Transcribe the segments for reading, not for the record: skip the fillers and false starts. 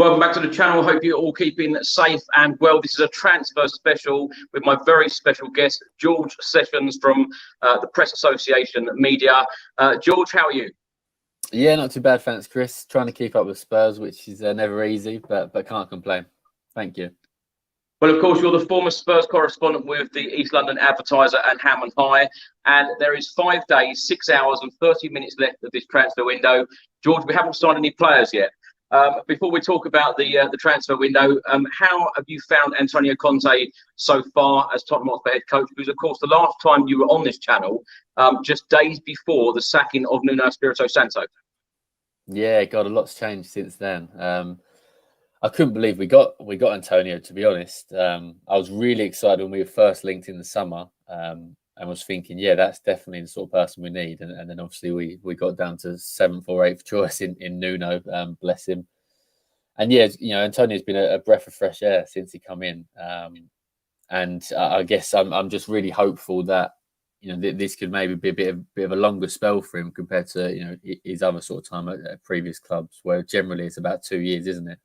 Welcome back to the channel. Hope you're all keeping safe and well. This is a transfer special with my very special guest, George Sessions from the Press Association Media. George, how are you? Yeah, not too bad, thanks, Chris. Trying to keep up with Spurs, which is never easy, but can't complain. Thank you. Well, of course, you're the former Spurs correspondent with the East London Advertiser and Ham and High, and there is 5 days, 6 hours and 30 minutes left of this transfer window. George, we haven't signed any players yet. Before we talk about the transfer window, how have you found Antonio Conte so far as Tottenham Hotspur head coach? Because, of course, the last time you were on this channel, just days before the sacking of Nuno Espirito Santo. Yeah, God, a lot's changed since then. I couldn't believe we got Antonio, to be honest. I was really excited when we were first linked in the summer, and was thinking, yeah, that's definitely the sort of person we need. And then obviously we got down to 7th or 8th choice in Nuno, bless him. And yeah, you know, Antonio's been a breath of fresh air since he come in. And I guess I'm just really hopeful that, you know, this could maybe be a bit of a longer spell for him compared to, you know, his other sort of time at previous clubs, where generally it's about 2 years, isn't it?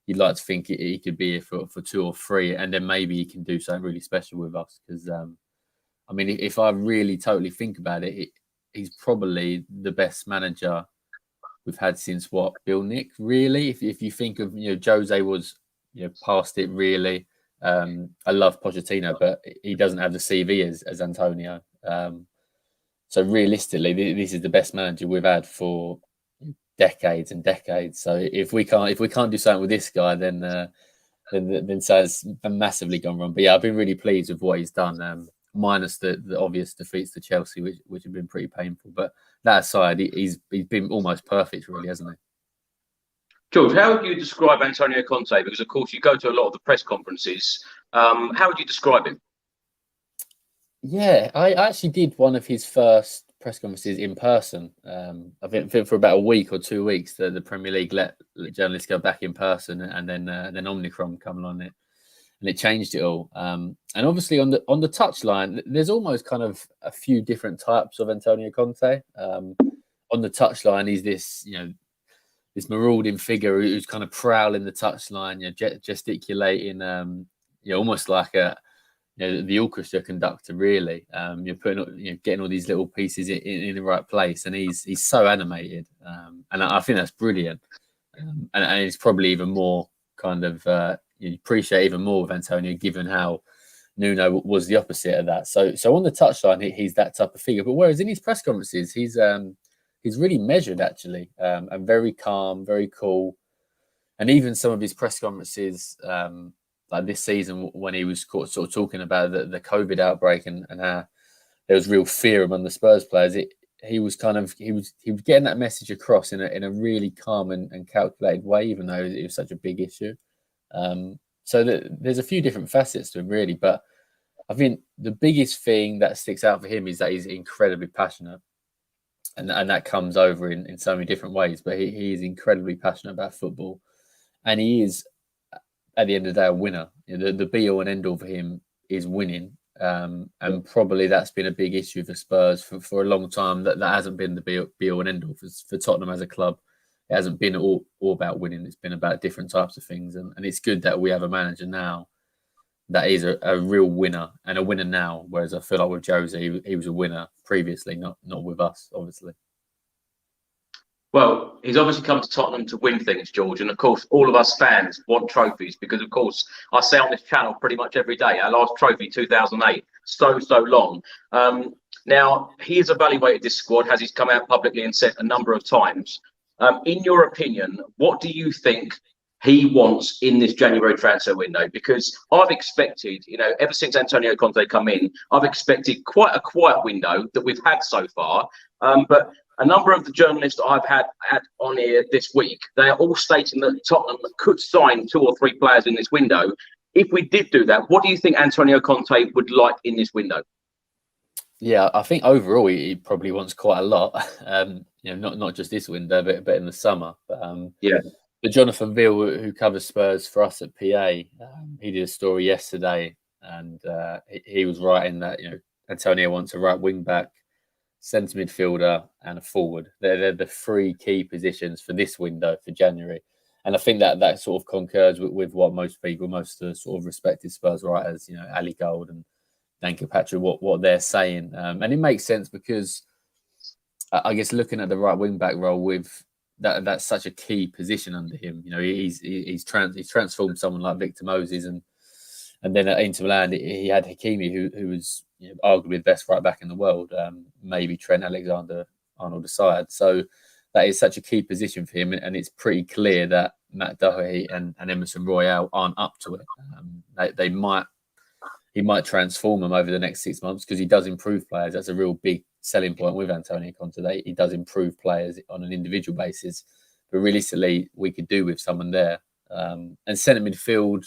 You'd like to think he could be here for 2 or 3, and then maybe he can do something really special with us. Because I mean, if I really totally think about it, he's probably the best manager we've had since Bill Nick, really. If you think of, you know, Jose was, you know, past it really. I love Pochettino, but he doesn't have the CV as Antonio. So realistically, this is the best manager we've had for decades and decades. So if we can't do something with this guy, then it's massively gone wrong. But yeah, I've been really pleased with what he's done. Minus the obvious defeats to Chelsea, which have been pretty painful. But that aside, he's been almost perfect, really, hasn't he? George, how would you describe Antonio Conte? Because, of course, you go to a lot of the press conferences. How would you describe him? Yeah, I actually did one of his first press conferences in person. I think for about a week or 2 weeks, the Premier League let journalists go back in person, and then Omicron come along it. And it changed it all. And obviously on the touchline, there's almost kind of a few different types of Antonio Conte. On the touchline, he's this, you know, this marauding figure who's kind of prowling the touchline, you know, gesticulating, you know, almost like the orchestra conductor, really. You're putting, you know, getting all these little pieces in the right place, and he's so animated, and I think that's brilliant. And it's probably even more kind of. You appreciate even more with Antonio, given how Nuno was the opposite of that. So on the touchline, he's that type of figure. But whereas in his press conferences, he's really measured, actually, and very calm, very cool. And even some of his press conferences, like this season, when he was sort of talking about the COVID outbreak and how there was real fear among the Spurs players, he was getting that message across in a really calm and calculated way, even though it was such a big issue. So there's a few different facets to him, really, but I think the biggest thing that sticks out for him is that he's incredibly passionate, and that comes over in so many different ways. But he is incredibly passionate about football, and he is, at the end of the day, a winner. You know, the be all and end all for him is winning, and probably that's been a big issue for Spurs for a long time. That hasn't been the be all and end all for Tottenham as a club. It hasn't been all about winning. It's been about different types of things. And it's good that we have a manager now that is a real winner, and a winner now. Whereas I feel like with Jose, he was a winner previously, not with us, obviously. Well, he's obviously come to Tottenham to win things, George. And, of course, all of us fans want trophies because, of course, I say on this channel pretty much every day, our last trophy, 2008, so long. Now, he has evaluated this squad, as he's come out publicly and said a number of times. In your opinion, what do you think he wants in this January transfer window? Because I've expected, you know, ever since Antonio Conte come in, I've expected quite a quiet window that we've had so far. But a number of the journalists that I've had on here this week, they are all stating that Tottenham could sign 2 or 3 players in this window. If we did do that, what do you think Antonio Conte would like in this window? Yeah, I think overall he probably wants quite a lot. You know, not just this window, but in the summer. Yeah. But Jonathan Veal, who covers Spurs for us at PA, he did a story yesterday, and he was writing that, you know, Antonio wants a right wing back, centre midfielder, and a forward. They're the 3 key positions for this window for January. And I think that sort of concurs with what most people, most of the sort of respected Spurs writers, Ali Gold and Dan Kilpatrick, what they're saying. And it makes sense because I guess looking at the right wing back role with that's such a key position under him. He's transformed someone like Victor Moses, and then at Inter Milan he had Hakimi, who was arguably the best right back in the world, maybe Trent Alexander-Arnold aside. So that is such a key position for him, and it's pretty clear that Matt Doherty and Emerson Royale aren't up to it. He might transform them over the next 6 months because he does improve players. That's a real big selling point with Antonio Conte. He does improve players on an individual basis, but realistically, we could do with someone there. And centre midfield,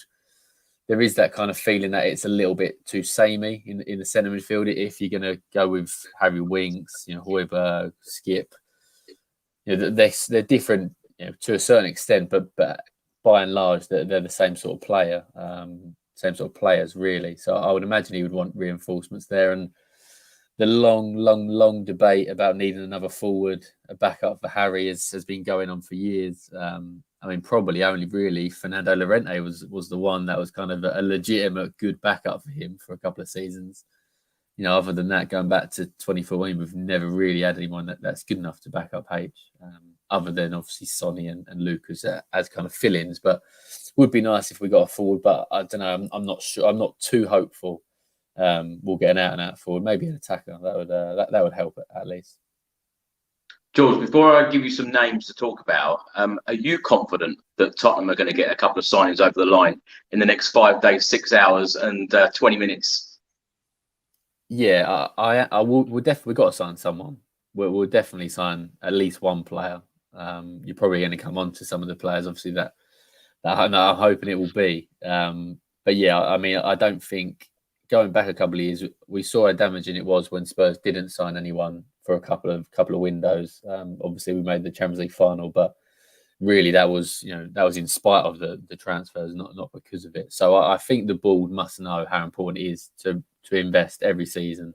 there is that kind of feeling that it's a little bit too samey in the centre midfield. If you're going to go with Harry Winks, Højbjerg, Skip, they're different to a certain extent, but by and large, they're the same sort of player, same sort of players, really. So I would imagine he would want reinforcements there. And the long debate about needing another forward, a backup for Harry, has been going on for years. I mean, probably only really Fernando Llorente was the one that was kind of a legitimate good backup for him for a couple of seasons. Other than that, going back to 2014, we've never really had anyone that's good enough to back up H, other than obviously Sonny and Lucas as kind of fill-ins. But would be nice if we got a forward, but I don't know. I'm not sure. I'm not too hopeful. We'll get an out-and-out forward, maybe an attacker. That would help at least. George, before I give you some names to talk about, are you confident that Tottenham are going to get a couple of signings over the line in the next 5 days, 6 hours, and 20 minutes? Yeah, I will. We'll definitely got to sign someone. We'll definitely sign at least one player. You're probably going to come on to some of the players, obviously that I'm hoping it will be. But yeah, I mean, I don't think going back a couple of years, we saw how damaging it was when Spurs didn't sign anyone for a couple of windows. Obviously, we made the Champions League final, but really that was in spite of the transfers, not because of it. So I think the board must know how important it is to invest every season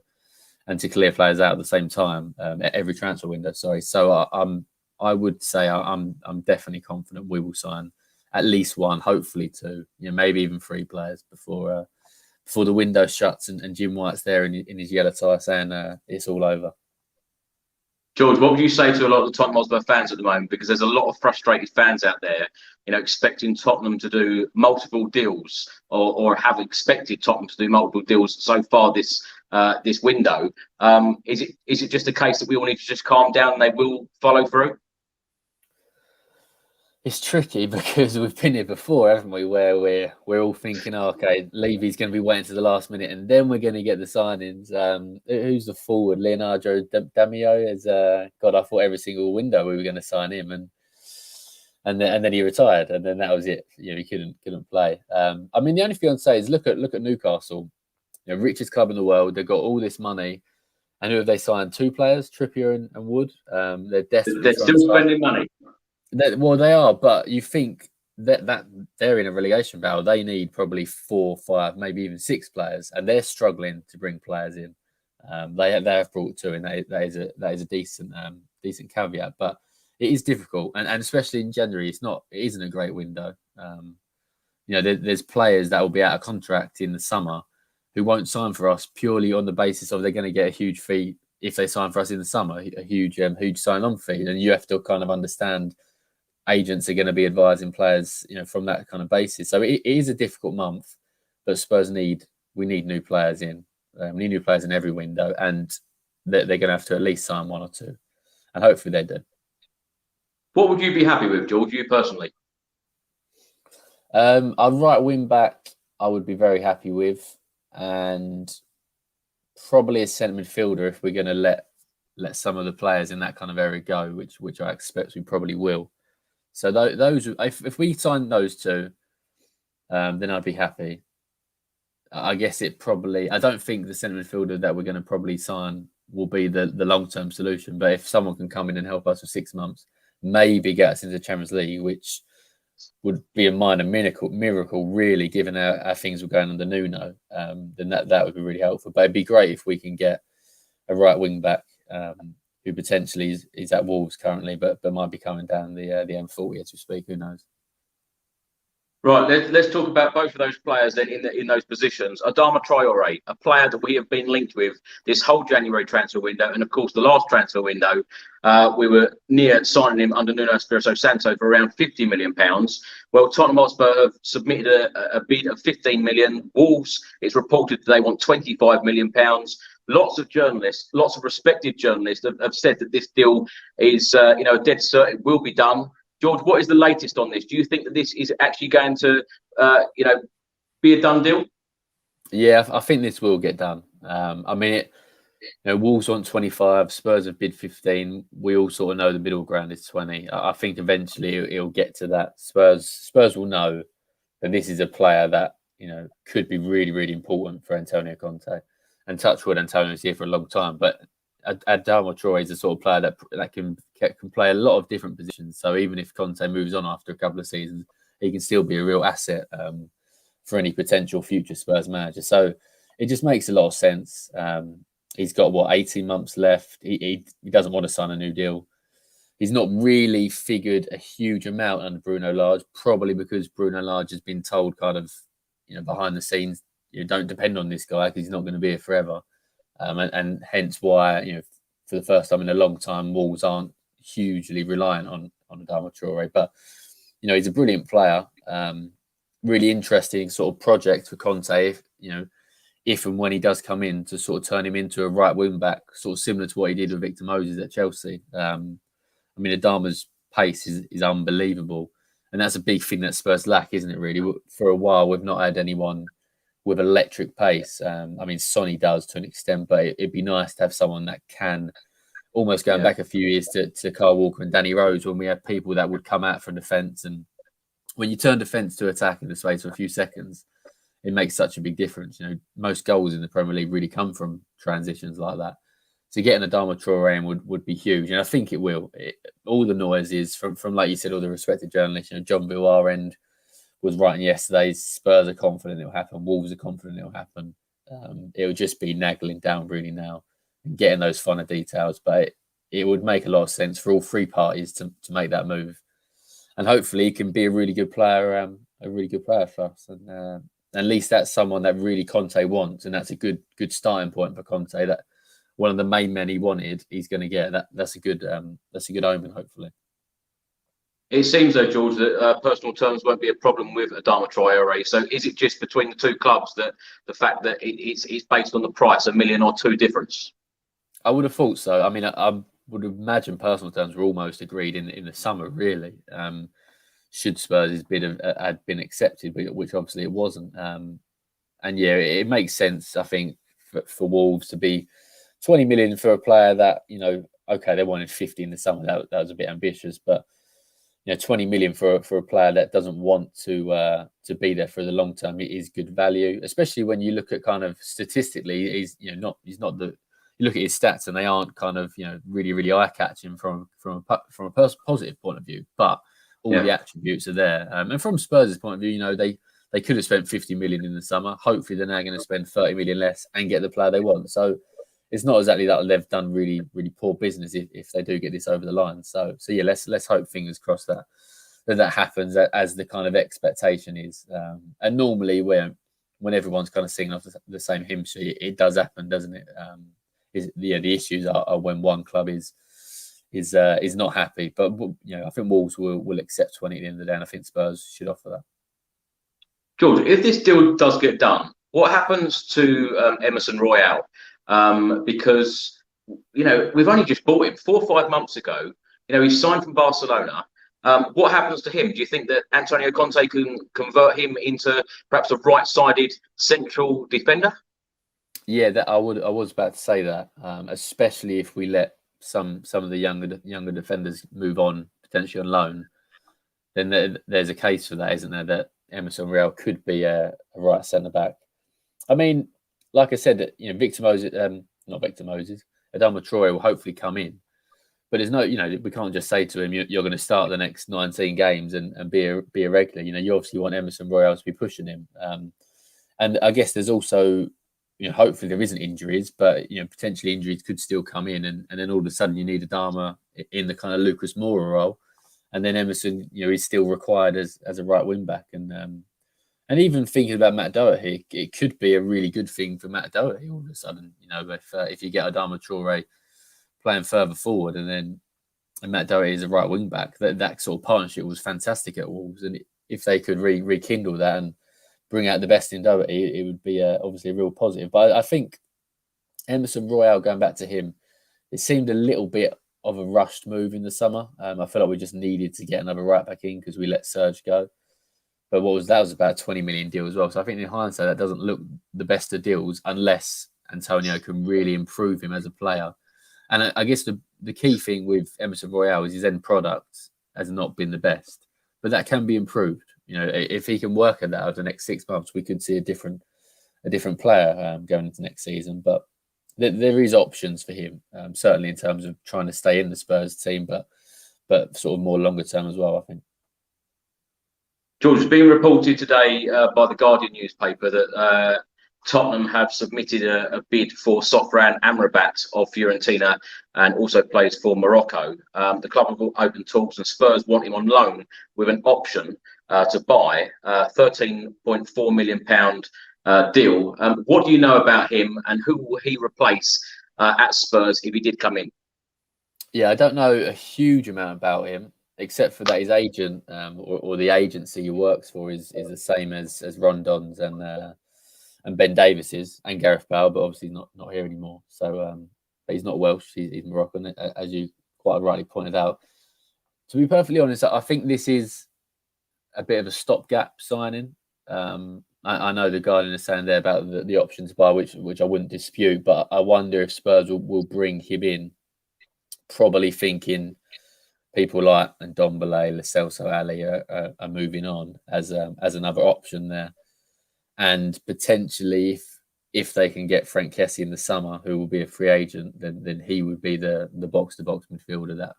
and to clear players out at the same time, every transfer window. Sorry. So I would say I'm definitely confident we will sign at least one, hopefully two, maybe even three players before the window shuts and Jim White's there in his yellow tie saying it's all over. George, what would you say to a lot of the Tottenham Hotspur fans at the moment? Because there's a lot of frustrated fans out there, expecting Tottenham to do multiple deals or have expected Tottenham to do multiple deals so far this window. Is it just a case that we all need to just calm down and they will follow through? It's tricky because we've been here before, haven't we? Where we're all thinking, okay, Levy's going to be waiting to the last minute, and then we're going to get the signings. Who's the forward? Leonardo Damio is God. I thought every single window we were going to sign him, and then he retired, and then that was it. He couldn't play. I mean, the only thing I'd say is look at Newcastle, richest club in the world. They've got all this money, and who have they signed? Two players, Trippier and Wood. They're desperate. They're still spending money. Well, they are, but you think that they're in a relegation battle. They need probably 4, 5, maybe even 6 players, and they're struggling to bring players in. They have brought 2 in. That is a decent caveat, but it is difficult, and especially in January, it isn't a great window. There's players that will be out of contract in the summer who won't sign for us purely on the basis of they're going to get a huge fee if they sign for us in the summer, a huge sign-on fee, and you have to kind of understand. Agents are going to be advising players, from that kind of basis. So it is a difficult month, but Spurs need new players in. We need new players in every window, and they're going to have to at least sign 1 or 2, and hopefully they do. What would you be happy with, George? You personally? Our right wing back, I would be very happy with, and probably a centre midfielder if we're going to let some of the players in that kind of area go, which I expect we probably will. So those, if we sign those 2, then I'd be happy. I guess I don't think the centre midfielder that we're going to probably sign will be the long-term solution. But if someone can come in and help us for 6 months, maybe get us into the Champions League, which would be a minor miracle, really, given how things were going under Nuno, then that would be really helpful. But it'd be great if we can get a right wing back who potentially is at Wolves currently, but might be coming down the M40 as we speak. Who knows? Right, let's talk about both of those players then in those positions. Adama Traore, a player that we have been linked with this whole January transfer window, and of course the last transfer window, we were near signing him under Nuno Espirito Santo for around £50 million. Well, Tottenham Hotspur have submitted a bid of 15 million. Wolves, it's reported that they want £25 million. Lots of journalists, lots of respected journalists have said that this deal is, dead certain it will be done. George, what is the latest on this? Do you think that this is actually going to, be a done deal? Yeah, I think this will get done. Wolves want 25, Spurs have bid 15. We all sort of know the middle ground is 20. I think eventually it'll get to that. Spurs will know that this is a player that, could be really, really important for Antonio Conte. And touch wood, Antonio's here for a long time, but Adama Traore is the sort of player that can play a lot of different positions. So even if Conte moves on after a couple of seasons, he can still be a real asset for any potential future Spurs manager. So it just makes a lot of sense. He's got 18 months left. He doesn't want to sign a new deal. He's not really figured a huge amount under Bruno Lage, probably because Bruno Lage has been told kind of, behind the scenes, don't depend on this guy because he's not going to be here forever. And hence why, for the first time in a long time, Wolves aren't hugely reliant on Adama Traore. But, he's a brilliant player. Really interesting sort of project for Conte, if and when he does come in, to sort of turn him into a right wing back, sort of similar to what he did with Victor Moses at Chelsea. Adama's pace is unbelievable. And that's a big thing that Spurs lack, isn't it, really? For a while, we've not had anyone with electric pace. Sonny does to an extent, but it'd be nice to have someone that can, almost going back a few years to Kyle Walker and Danny Rose, when we had people that would come out from defence. And when you turn defence to attack in the space of a few seconds, it makes such a big difference. Most goals in the Premier League really come from transitions like that. So getting Adama Traore in would be huge. And I think it will. All the noise is from, like you said, all the respected journalists, John Bill, our end, was writing yesterday, Spurs are confident it'll happen. Wolves are confident it'll happen. It'll just be nagging down really now and getting those finer details. But it would make a lot of sense for all three parties to make that move. And hopefully he can be a really good player for us. And at least that's someone that really Conte wants. And that's a good starting point for Conte. That one of the main men he wanted, he's going to get. That's a good omen, hopefully. It seems, though, George, that personal terms won't be a problem with Adama Traore. So is it just between the two clubs that the fact that it's based on the price, $1 million or $2 million difference? I would have thought so. I would imagine personal terms were almost agreed in the summer, really. Should Spurs' bid had been accepted, but which obviously it wasn't. It makes sense, I think, for Wolves to be 20 million for a player that, okay, they wanted 50 in the summer. That was a bit ambitious, but 20 million for a player that doesn't want to be there for the long term is good value, especially when you look at kind of statistically, he's not the. You look at his stats and they aren't kind of really, really eye catching from a positive point of view, but all the attributes are there. And from Spurs' point of view, they could have spent 50 million in the summer. Hopefully, they're now going to spend 30 million less and get the player they want. So it's not exactly that they've done really, really poor business if they do get this over the line. So yeah, let's hope, fingers crossed, that happens as the kind of expectation is. And normally, when everyone's kind of singing off the same hymn sheet, it does happen, doesn't it? The issues are when one club is not happy. But I think Wolves will accept 20 at the end of the day, and I think Spurs should offer that. George, if this deal does get done, what happens to Emerson Royal? Because we've only just bought him 4 or 5 months ago. He signed from Barcelona. What happens to him? Do you think that Antonio Conte can convert him into perhaps a right-sided central defender? Yeah, I was about to say that, especially if we let some of the younger defenders move on, potentially on loan, then there's a case for that, isn't there? That Emerson Royal could be a right centre back. Like I said, Victor Moses, not Victor Moses, Adama Traore will hopefully come in, but there's no, we can't just say to him, you're going to start the next 19 games and be a regular. You obviously want Emerson Royal to be pushing him, and I guess there's also. Hopefully there isn't injuries, but potentially injuries could still come in, and then all of a sudden you need Adama in the kind of Lucas Moura role, And then Emerson, he's still required as a right wing back. And even thinking about Matt Doherty, it could be a really good thing for Matt Doherty all of a sudden. If you get Adama Traore playing further forward, and Matt Doherty is a right wing back, that sort of partnership was fantastic at Wolves. And if they could rekindle that and bring out the best in Doherty, it would be obviously a real positive. But I think Emerson Royale, going back to him, it seemed a little bit of a rushed move in the summer. I feel like we just needed to get another right back in because we let Serge go. But that was about a 20 million deal as well. So I think in hindsight, that doesn't look the best of deals unless Antonio can really improve him as a player. And I guess the key thing with Emerson Royale is his end product has not been the best, but that can be improved. If he can work at that over the next 6 months, we could see a different player going into next season. But there is options for him, certainly in terms of trying to stay in the Spurs team, but sort of more longer term as well, I think. George, it's been reported today by the Guardian newspaper that Tottenham have submitted a bid for Sofran Amrabat of Fiorentina and also plays for Morocco. The club have opened talks and Spurs want him on loan with an option to buy £13.4 million deal. What do you know about him and who will he replace at Spurs if he did come in? Yeah, I don't know a huge amount about him, except for that his agent or the agency he works for is the same as Rondon's and Ben Davis's and Gareth Bale, but obviously not here anymore. So but he's not Welsh, he's Moroccan, as you quite rightly pointed out. To be perfectly honest, I think this is a bit of a stopgap signing. I know the Guardian is saying there about the option to buy, which I wouldn't dispute, but I wonder if Spurs will bring him in, probably thinking people like Ndombele, Lo Celso, Ali are moving on as another option there. And potentially, if they can get Frank Kessie in the summer, who will be a free agent, then he would be the box-to-box midfielder that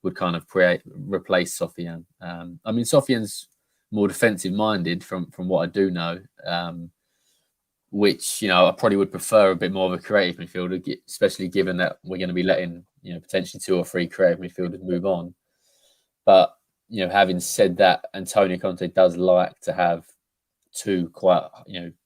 would kind of replace Sofiane. I mean, Sofiane's more defensive-minded from what I do know, which, I probably would prefer a bit more of a creative midfielder, especially given that we're going to be letting, potentially 2 or 3 creative midfielders move on. But, having said that, Antonio Conte does like to have 2 quite,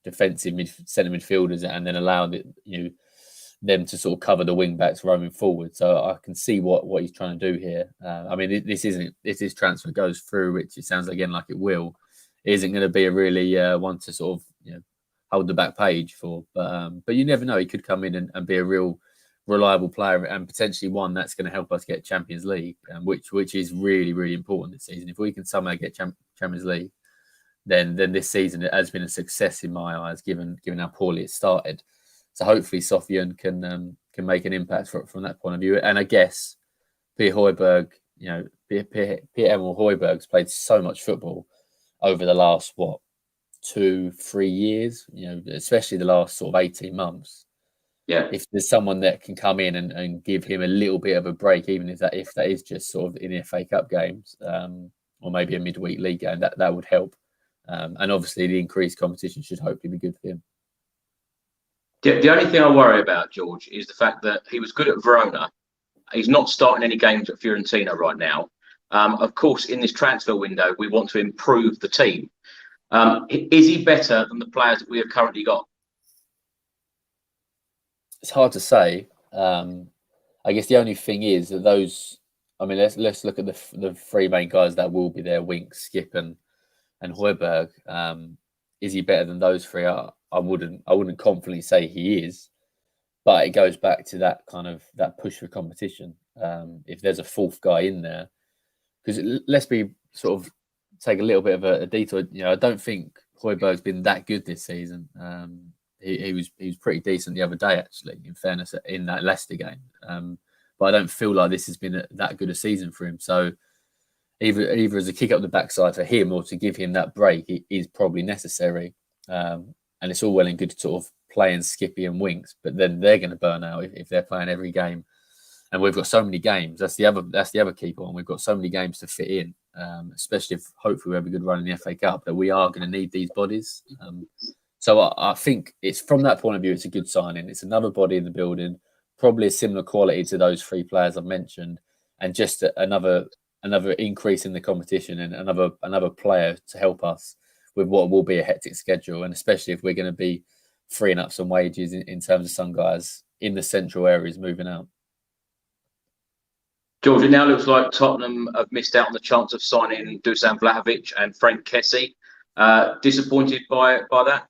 defensive centre midfielders and then allow them to sort of cover the wing backs roaming forward. So I can see what he's trying to do here. I mean, if this transfer goes through, which it sounds again like it will, it isn't going to be a really one to sort of hold the back page for. But you never know. He could come in and be a real reliable player and potentially one that's going to help us get Champions League, which is really, really important this season. If we can somehow get Champions League, then this season it has been a success in my eyes, given how poorly it started. So hopefully Sofiane can make an impact from that point of view. And I guess Pierre Højbjerg, Pierre-Emile Højbjerg's played so much football over the last 2-3 years, especially the last sort of 18 months. Yeah. If there's someone that can come in and give him a little bit of a break, even if that is just sort of in the FA Cup games, or maybe a midweek league game, that would help. And obviously the increased competition should hopefully be good for him. The only thing I worry about, George, is the fact that he was good at Verona. He's not starting any games at Fiorentina right now. Of course, in this transfer window, we want to improve the team. Is he better than the players that we have currently got? It's hard to say. I guess the only thing is that those. I mean, let's look at the 3 main guys that will be there: Winks, Skip, and Højbjerg. Is he better than those 3? I wouldn't confidently say he is, but it goes back to that push for competition. If there's a 4th guy in there, because let's be sort of take a little bit of a detour. I don't think Højbjerg's been that good this season. He was pretty decent the other day, actually, in fairness, in that Leicester game. But I don't feel like this has been that good a season for him. So either as a kick up the backside for him or to give him that break, it is probably necessary. And it's all well and good to sort of playing Skippy and Winks, but then they're going to burn out if they're playing every game. And we've got so many games. That's the other key point. We've got so many games to fit in, especially if hopefully we have a good run in the FA Cup, that we are going to need these bodies. So I think it's from that point of view, it's a good signing. It's another body in the building, probably a similar quality to those 3 players I've mentioned, and just another another increase in the competition and another player to help us with what will be a hectic schedule, and especially if we're going to be freeing up some wages in terms of some guys in the central areas moving out. George, it now looks like Tottenham have missed out on the chance of signing Dusan Vlahovic and Frank Kessie. Disappointed by that?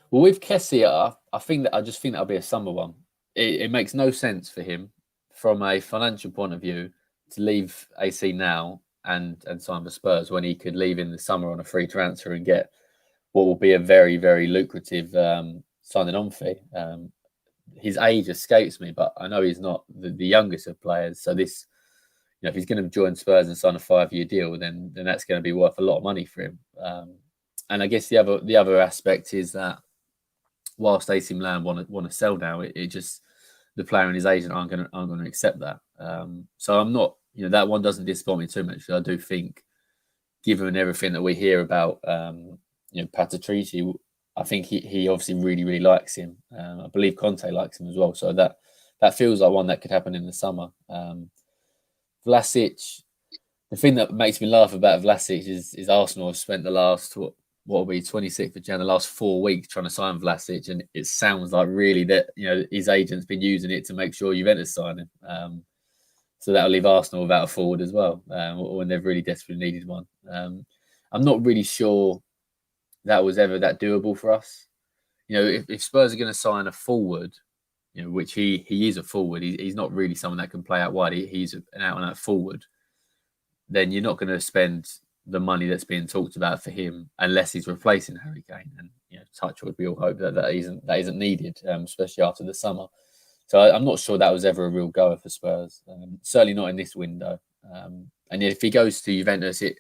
Well, with Kessie, I just think that'll be a summer one. It makes no sense for him from a financial point of view to leave AC now and sign for Spurs when he could leave in the summer on a free transfer and get what will be a very, very lucrative signing on fee. His age escapes me, but I know he's not the youngest of players. So this, if he's going to join Spurs and sign a 5-year deal, then that's going to be worth a lot of money for him. And I guess the other aspect is that whilst AC Milan want to sell now, it just the player and his agent aren't going to accept that. So I'm not, that one doesn't disappoint me too much. I do think, given everything that we hear about, Patrici, I think he obviously really, really likes him. I believe Conte likes him as well. So that feels like one that could happen in the summer. Vlasic, the thing that makes me laugh about Vlasic is Arsenal have spent the last, what will be 26th of January, the last 4 weeks trying to sign Vlasic. And it sounds like really that, his agent's been using it to make sure Juventus sign him. So that'll leave Arsenal without a forward as well, when they've really desperately needed one. I'm not really sure that was ever that doable for us. If Spurs are going to sign a forward, which he is a forward, he's not really someone that can play out wide. He's an out-and-out forward. Then you're not going to spend the money that's being talked about for him unless he's replacing Harry Kane. And touch wood, we all hope that isn't needed, especially after the summer. So I'm not sure that was ever a real goer for Spurs. Certainly not in this window. And if he goes to Juventus, it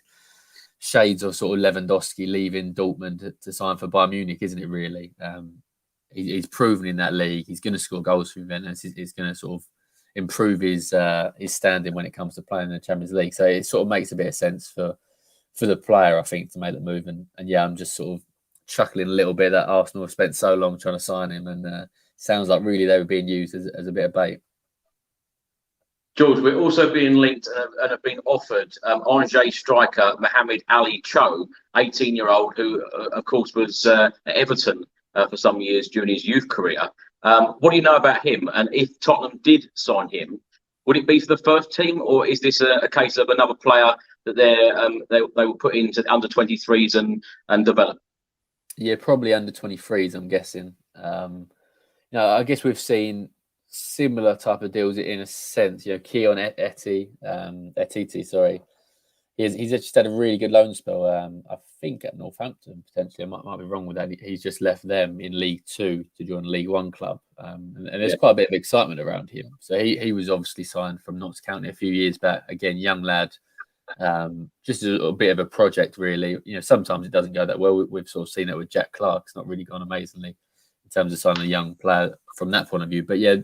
shades of sort of Lewandowski leaving Dortmund to sign for Bayern Munich, isn't it? Really, he's proven in that league. He's going to score goals for Juventus. He's going to sort of improve his standing when it comes to playing in the Champions League. So it sort of makes a bit of sense for the player, I think, to make that move. And I'm just sort of chuckling a little bit that Arsenal have spent so long trying to sign him, and sounds like really they were being used as a bit of bait. George, we're also being linked and have been offered Angers striker Mohamed Ali Cho, 18-year-old, who, of course, was at Everton for some years during his youth career. What do you know about him? And if Tottenham did sign him, would it be for the first team, or is this a case of another player that they will put into under 23s and develop? Yeah, probably under 23s, I'm guessing. I guess we've seen similar type of deals in a sense. Keon Etiti, sorry. He's just had a really good loan spell. I think at Northampton, potentially. I might be wrong with that. He's just left them in League Two to join a League One club. And there's quite a bit of excitement around him. So he was obviously signed from Notts County a few years back. Again, young lad. Just a bit of a project, really. Sometimes it doesn't go that well. We've sort of seen it with Jack Clarke. It's not really gone amazingly in terms of signing a young player from that point of view. But yeah,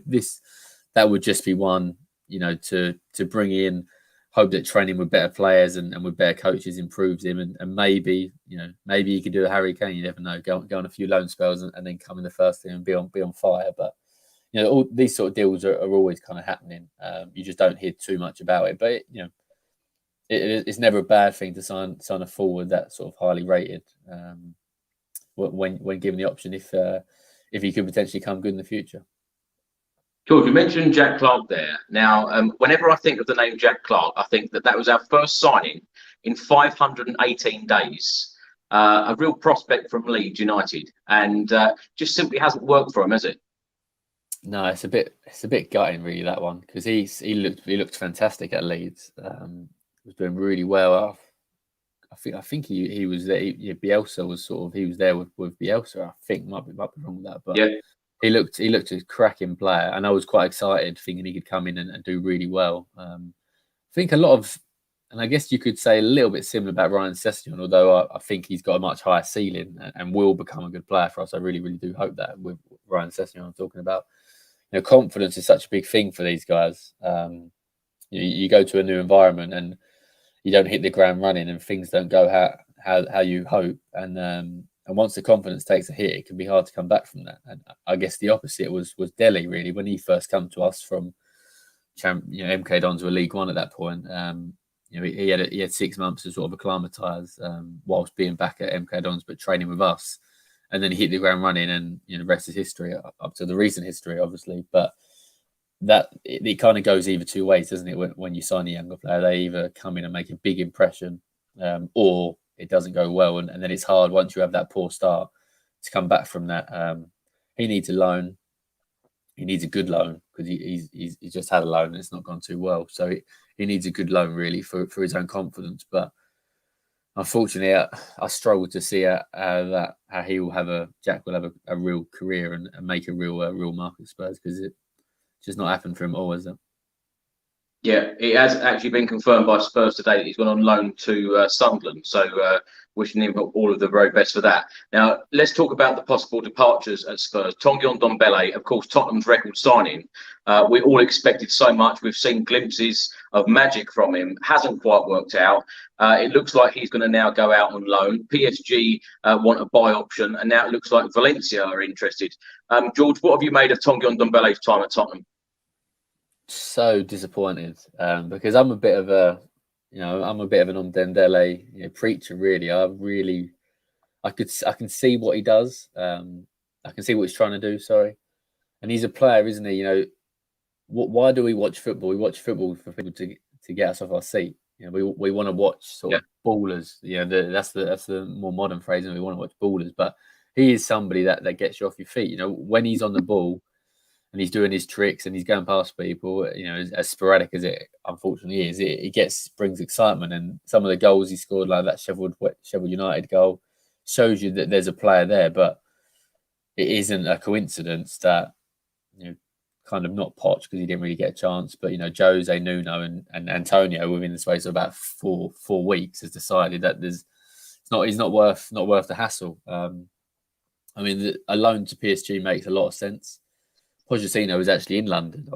that would just be one, to bring in, hope that training with better players and with better coaches improves him, and maybe he could do a Harry Kane. You never know. Go on a few loan spells and then come in the first team and be on fire. But all these sort of deals are always kind of happening. You just don't hear too much about it. But it's never a bad thing to sign a forward that's sort of highly rated when given the option, if he could potentially come good in the future. George, you mentioned Jack Clarke there. Now, whenever I think of the name Jack Clarke, I think that was our first signing in 518 days. A real prospect from Leeds United, and just simply hasn't worked for him, has it? No, it's a bit gutting, really, that one, because he looked fantastic at Leeds. Was doing really well. I think he was there. Bielsa was he was there with Bielsa. I think might be wrong with that, but yeah. He looked a cracking player, and I was quite excited, thinking he could come in and do really well. I think a lot of, and I guess you could say a little bit similar about Ryan Sessegnon, although I think he's got a much higher ceiling and will become a good player for us. I really, really do hope that with Ryan Sessegnon I'm talking about. Confidence is such a big thing for these guys. You go to a new environment and you don't hit the ground running and things don't go how you hope. And once the confidence takes a hit, it can be hard to come back from that. And I guess the opposite was Dele, really, when he first come to us from MK Dons were League One at that point. he had 6 months to sort of acclimatise whilst being back at MK Dons, but training with us, and then he hit the ground running, and the rest is history up to the recent history, obviously. But that it kind of goes either two ways, doesn't it? When you sign a younger player, they either come in and make a big impression, or it doesn't go well, and then it's hard once you have that poor start to come back from that. He needs a loan. He needs a good loan, because he's just had a loan and it's not gone too well. So he needs a good loan, really, for his own confidence. But unfortunately, I struggle to see how he will have Jack will have a real career and make a real mark at Spurs, because it's just not happened for him all, has it? Yeah, it has actually been confirmed by Spurs today that he's gone on loan to Sunderland. So wishing him all of the very best for that. Now, let's talk about the possible departures at Spurs. Tanguy Ndombele, of course, Tottenham's record signing. We all expected so much. We've seen glimpses of magic from him. Hasn't quite worked out. It looks like he's going to now go out on loan. PSG want a buy option, and now it looks like Valencia are interested. George, what have you made of Tanguy Ndombele's time at Tottenham? So disappointed, because I'm a bit of an Ndombele preacher, really. I can see what he does. I can see what he's trying to do. Sorry, and he's a player, isn't he? Why do we watch football? We watch football for people to get us off our seat. We want to watch sort of ballers. That's the more modern phrase, and we want to watch ballers. But he is somebody that gets you off your feet. When he's on the ball and he's doing his tricks and he's going past people, as sporadic as it unfortunately is, it brings excitement. And some of the goals he scored, like that Sheffield United goal, shows you that there's a player there. But it isn't a coincidence that kind of not Poch, because he didn't really get a chance, but Jose, Nuno, and Antonio within the space of about four weeks has decided that he's not worth the hassle. I mean, a loan to PSG makes a lot of sense. Pochettino was actually in London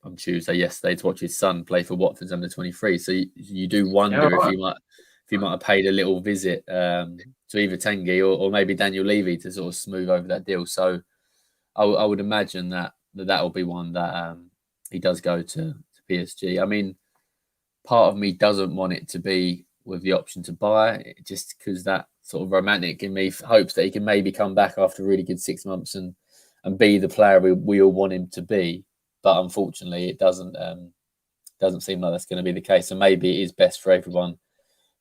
on Tuesday yesterday to watch his son play for Watford's under 23. So you do wonder if he might have paid a little visit to either Tanguy or maybe Daniel Levy to sort of smooth over that deal. So I would imagine that will be one that he does go to PSG. I mean, part of me doesn't want it to be with the option to buy, just because that sort of romantic in me hopes that he can maybe come back after a really good 6 months and be the player we all want him to be. But unfortunately, it doesn't seem like that's going to be the case. So maybe it is best for everyone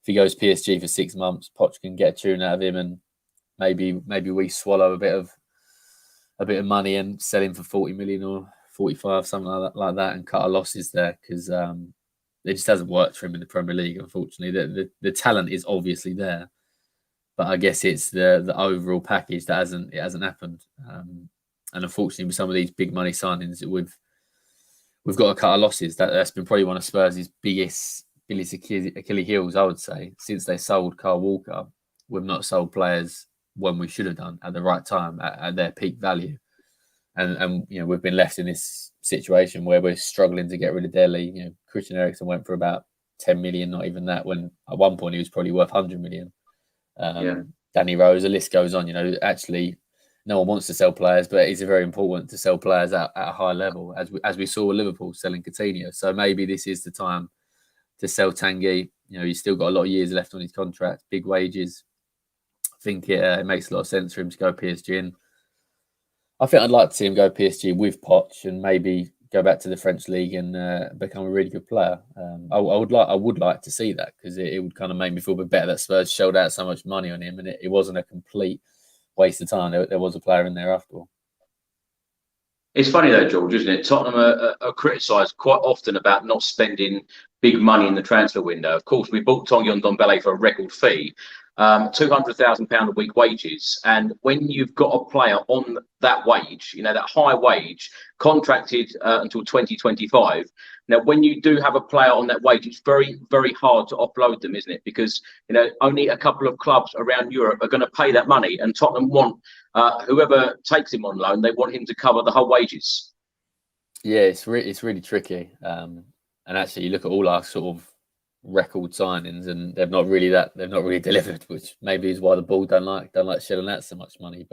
if he goes PSG for 6 months. Poch can get a tune out of him, and maybe we swallow a bit of money and sell him for 40 million or 45, something like that, and cut our losses there, because it just hasn't worked for him in the Premier League. Unfortunately, the talent is obviously there, but I guess it's the overall package that hasn't happened. And unfortunately, with some of these big money signings, we've got to cut our losses. That's been probably one of Spurs' biggest Achilles heels, I would say, since they sold Kyle Walker. We've not sold players when we should have done at the right time at their peak value, and we've been left in this situation where we're struggling to get rid of Dele. Christian Eriksen went for about 10 million, not even that, when at one point he was probably worth 100 million. Danny Rose, the list goes on. Actually, no one wants to sell players, but it's very important to sell players at a high level, as we saw with Liverpool selling Coutinho. So maybe this is the time to sell Tanguy. He's still got a lot of years left on his contract, big wages. I think it makes a lot of sense for him to go PSG. And I think I'd like to see him go PSG with Poch and maybe go back to the French league and become a really good player. I would like to see that, because it would kind of make me feel a bit better that Spurs shelled out so much money on him, and it wasn't a complete waste of time. There was a player in there after all. It's funny though, George, isn't it? Tottenham are criticised quite often about not spending big money in the transfer window. Of course, we bought Tanguy Ndombele for a record fee, £200,000 a week wages. And when you've got a player on that wage, that high wage, contracted until 2025. Now, when you do have a player on that wage, it's very, very hard to offload them, isn't it? Because, only a couple of clubs around Europe are going to pay that money. And Tottenham want whoever takes him on loan, they want him to cover the whole wages. Yeah, it's really tricky. And actually, you look at all our sort of record signings, and they've not really delivered, which maybe is why the ball don't like shelling out so much money.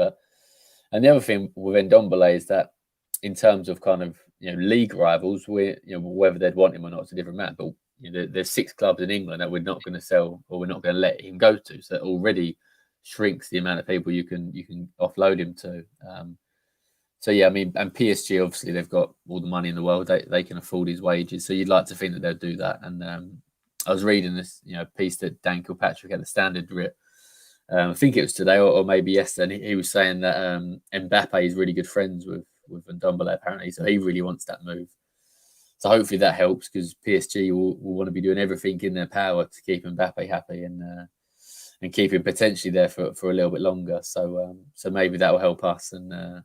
And the other thing with Ndombele is that, in terms of kind of league rivals, whether they'd want him or not, it's a different matter. But there's 6 clubs in England that we're not going to sell or we're not going to let him go to. So it already shrinks the amount of people you can offload him to. So yeah, I mean, and PSG obviously they've got all the money in the world; they can afford his wages. So you'd like to think that they'll do that. And I was reading this, piece that Dan Kilpatrick at the Standard writ. I think it was today or maybe yesterday. And he was saying that Mbappe is really good friends with Ndombele apparently, so he really wants that move. So hopefully that helps because PSG will want to be doing everything in their power to keep Mbappe happy and keep him potentially there for a little bit longer. So maybe that will help us and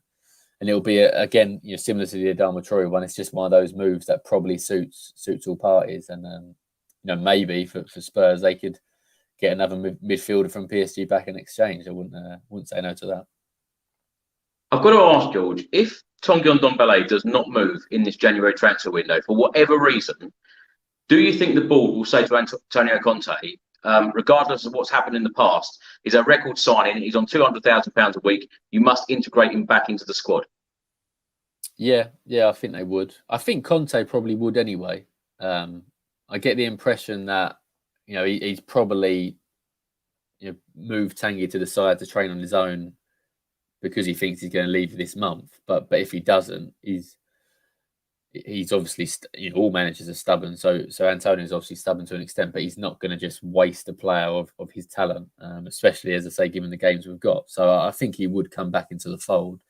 it'll be again similar to the Adama Traore one. It's just one of those moves that probably suits all parties and maybe for Spurs they could get another midfielder from PSG back in exchange. I wouldn't say no to that. I've got to ask, George, if Tanguy Ndombele does not move in this January transfer window for whatever reason, do you think the board will say to Antonio Conte, regardless of what's happened in the past, he's a record signing, he's on £200,000 a week, you must integrate him back into the squad? Yeah, I think they would. I think Conte probably would anyway. I get the impression that he's probably moved Tanguy to the side to train on his own because he thinks he's going to leave this month. But if he doesn't, he's obviously all managers are stubborn. So Antonio's obviously stubborn to an extent, but he's not going to just waste a player of his talent, especially as I say, given the games we've got. So I think he would come back into the fold,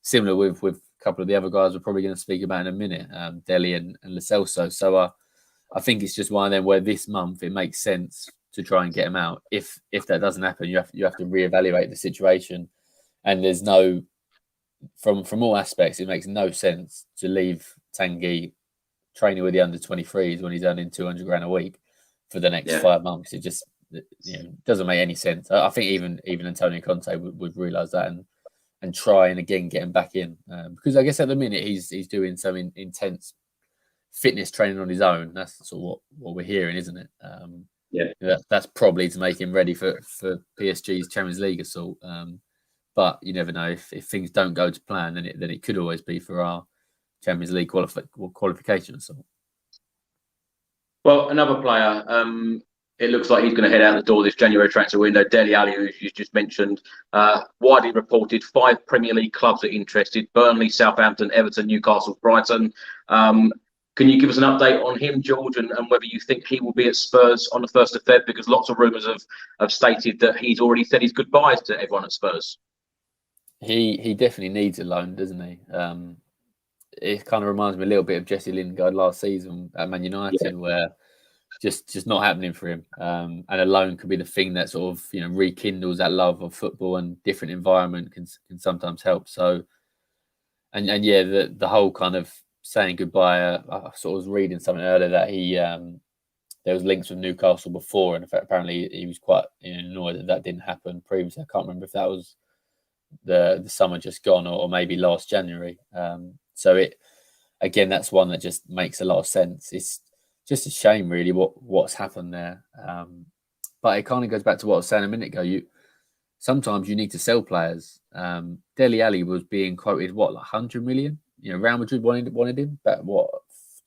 similar with a couple of the other guys we're probably going to speak about in a minute, Dele and Lo Celso. So I think it's just one of them where this month it makes sense to try and get him out. If that doesn't happen, you have to reevaluate the situation. And there's no, from all aspects, it makes no sense to leave Tanguy training with the under-23s when he's earning 200 grand a week for the next 5 months. It just doesn't make any sense. I think even Antonio Conte would realise that and try and again get him back in because I guess at the minute he's doing some intense fitness training on his own. That's sort of what we're hearing, isn't it? That's probably to make him ready for PSG's Champions League assault. But you never know if things don't go to plan, then it could always be for our Champions League qualification assault. Well, another player, it looks like he's going to head out the door this January transfer window. Dele Alli, who you just mentioned, widely reported 5 Premier League clubs are interested: Burnley, Southampton, Everton, Newcastle, Brighton. Can you give us an update on him, George, and whether you think he will be at Spurs on the 1st of Feb? Because lots of rumours have stated that he's already said his goodbyes to everyone at Spurs. He definitely needs a loan, doesn't he? It kind of reminds me a little bit of Jesse Lingard last season at Man United, where just not happening for him. And a loan could be the thing that sort of rekindles that love of football, and different environment can sometimes help. So, and the whole kind of saying goodbye. I sort of was reading something earlier that he there was links with Newcastle before, and in fact, apparently he was quite annoyed that didn't happen previously. I can't remember if that was the summer just gone or maybe last January. So that's one that just makes a lot of sense. It's just a shame really what's happened there. But it kind of goes back to what I was saying a minute ago. Sometimes you need to sell players. Dele Alli was being quoted like 100 million. Real Madrid wanted him back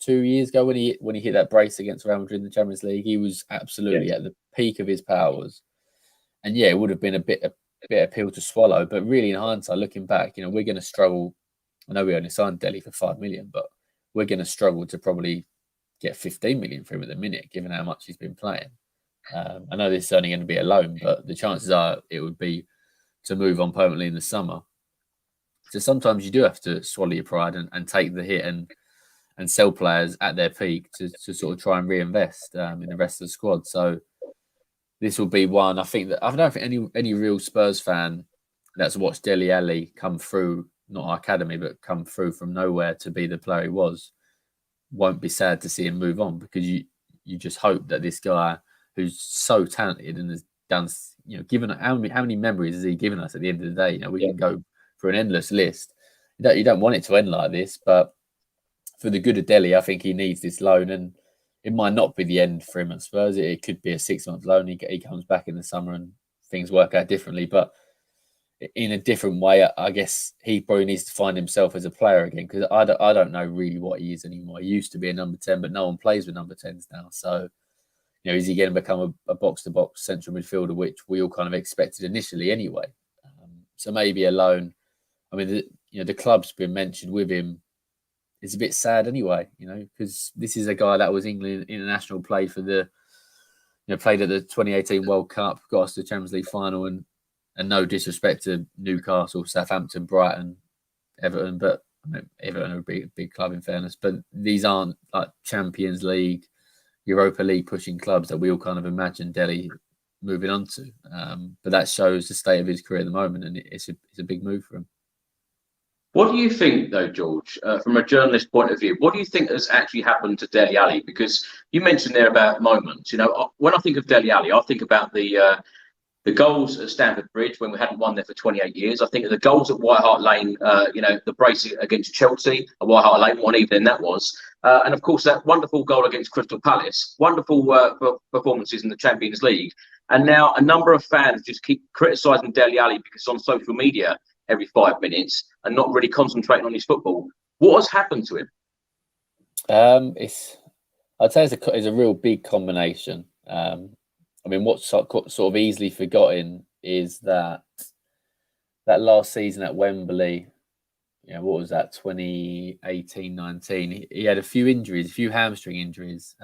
2 years ago when he hit that brace against Real Madrid in the Champions League. He was absolutely at the peak of his powers, and it would have been a bit of pill to swallow. But really, in hindsight, looking back, we're going to struggle. I know we only signed Dele for 5 million, but we're going to struggle to probably get 15 million for him at the minute, given how much he's been playing. I know this is only going to be a loan, but the chances are it would be to move on permanently in the summer. So sometimes you do have to swallow your pride and take the hit and sell players at their peak to sort of try and reinvest in the rest of the squad. So this will be one. I don't think any real Spurs fan that's watched Dele Alli come through, not our academy, but come through from nowhere to be the player he was, won't be sad to see him move on, because you just hope that this guy who's so talented and has done, given how many memories has he given us at the end of the day? We can go for an endless list. You don't want it to end like this, but for the good of Dele, I think he needs this loan, and it might not be the end for him at Spurs. It could be a 6-month loan. He comes back in the summer and things work out differently, but in a different way, I guess he probably needs to find himself as a player again, because I don't know really what he is anymore. He used to be a number 10, but no one plays with number 10s now. So, you know, is he going to become a box-to-box central midfielder, which we all kind of expected initially anyway? So maybe a loan. I mean, the club's been mentioned with him. It's a bit sad anyway, you know, because this is a guy that was England international, played at the 2018 World Cup, got us to the Champions League final, and no disrespect to Newcastle, Southampton, Brighton, Everton, but I mean, Everton are a big club in fairness, but these aren't like Champions League, Europa League pushing clubs that we all kind of imagine Dele moving on to. But that shows the state of his career at the moment, and it's a big move for him. What do you think, though, George, from a journalist point of view, what do you think has actually happened to Dele Alli? Because you mentioned there about moments. You know, when I think of Dele Alli, I think about the goals at Stamford Bridge when we hadn't won there for 28 years. I think of the goals at White Hart Lane, you know, the brace against Chelsea at White Hart Lane, one evening that was. And, of course, that wonderful goal against Crystal Palace, wonderful performances in the Champions League. And now a number of fans just keep criticising Dele Alli because on social media every 5 minutes and not really concentrating on his football. What has happened to him? I'd say it's a real big combination. I mean, what's sort of easily forgotten is that last season at Wembley, you know, what was that, 2018-19? He had a few injuries, a few hamstring injuries.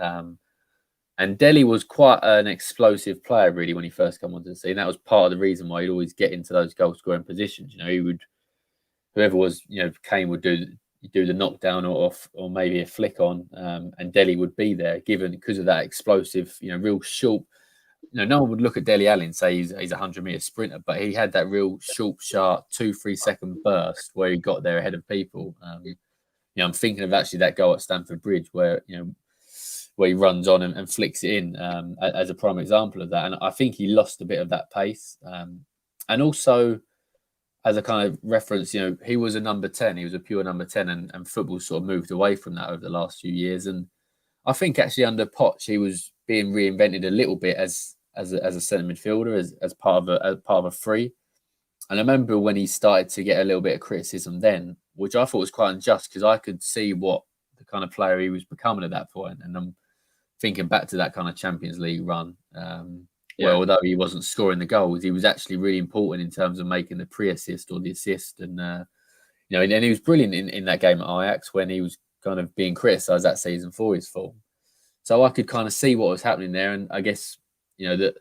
And Dele was quite an explosive player, really, when he first came onto the scene. That was part of the reason why he'd always get into those goal-scoring positions. You know, whoever was, you know, Kane would do the knockdown or maybe a flick on, and Dele would be there, because of that explosive, you know, real short. You know, no one would look at Dele Alli and say he's a 100-meter sprinter, but he had that real short, sharp 2-3 second burst where he got there ahead of people. You know, I'm thinking of actually that goal at Stamford Bridge where he runs on and flicks it in as a prime example of that. And I think he lost a bit of that pace. And also, as a kind of reference, you know, he was a number 10. He was a pure number 10, and football sort of moved away from that over the last few years. And I think actually under Poch, he was being reinvented a little bit as a centre midfielder, as part of a free. And I remember when he started to get a little bit of criticism then, which I thought was quite unjust, because I could see what the kind of player he was becoming at that point. And I'm thinking back to that kind of Champions League run, where although he wasn't scoring the goals, he was actually really important in terms of making the pre-assist or the assist. And, you know, and he was brilliant in that game at Ajax when he was kind of being criticised that season for his form. So I could kind of see what was happening there. And I guess, you know, that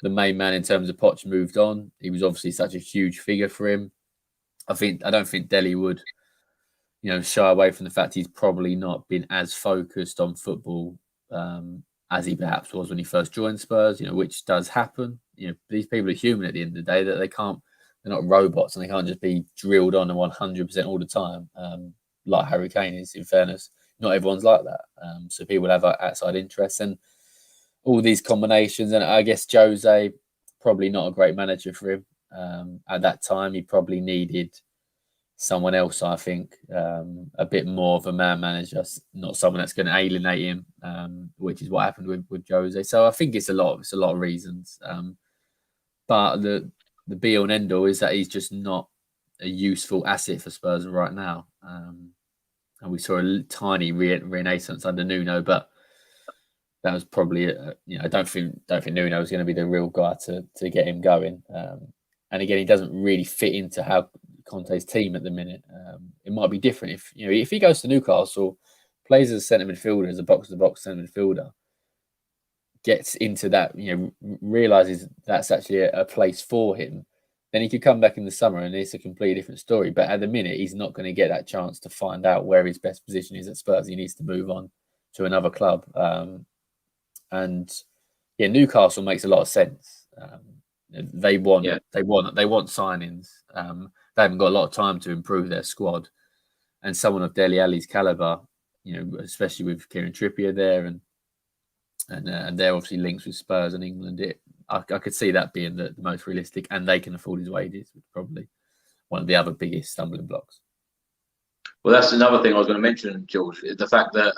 the main man in terms of Poch moved on. He was obviously such a huge figure for him. I don't think Dele would, you know, shy away from the fact he's probably not been as focused on football as he perhaps was when he first joined Spurs, you know, which does happen. You know, these people are human at the end of the day, that they're not robots, and they can't just be drilled on 100% all the time, like Harry Kane is, in fairness. Not everyone's like that. So people have outside interests and all these combinations. And I guess Jose, probably not a great manager for him. At that time, he probably needed someone else, I think, a bit more of a man manager, not someone that's going to alienate him, which is what happened with Jose. So I think it's a lot of reasons. But the be all and end all is that he's just not a useful asset for Spurs right now. And we saw a tiny renaissance under Nuno, but that was probably, I don't think Nuno was going to be the real guy to get him going. And again, he doesn't really fit into how Conte's team at the minute. It might be different if he goes to Newcastle, plays as a centre midfielder, as a box-to-box centre midfielder, gets into that, realizes that's actually a place for him, then he could come back in the summer and it's a completely different story. But at the minute, he's not going to get that chance to find out where his best position is at Spurs. He needs to move on to another club. Newcastle makes a lot of sense. They want signings. They haven't got a lot of time to improve their squad, and someone of Dele Alli's caliber, especially with Kieran Trippier there, and they're obviously links with Spurs and England. I could see that being the most realistic, and they can afford his wages, which is probably one of the other biggest stumbling blocks. Well, that's another thing I was going to mention, George, the fact that,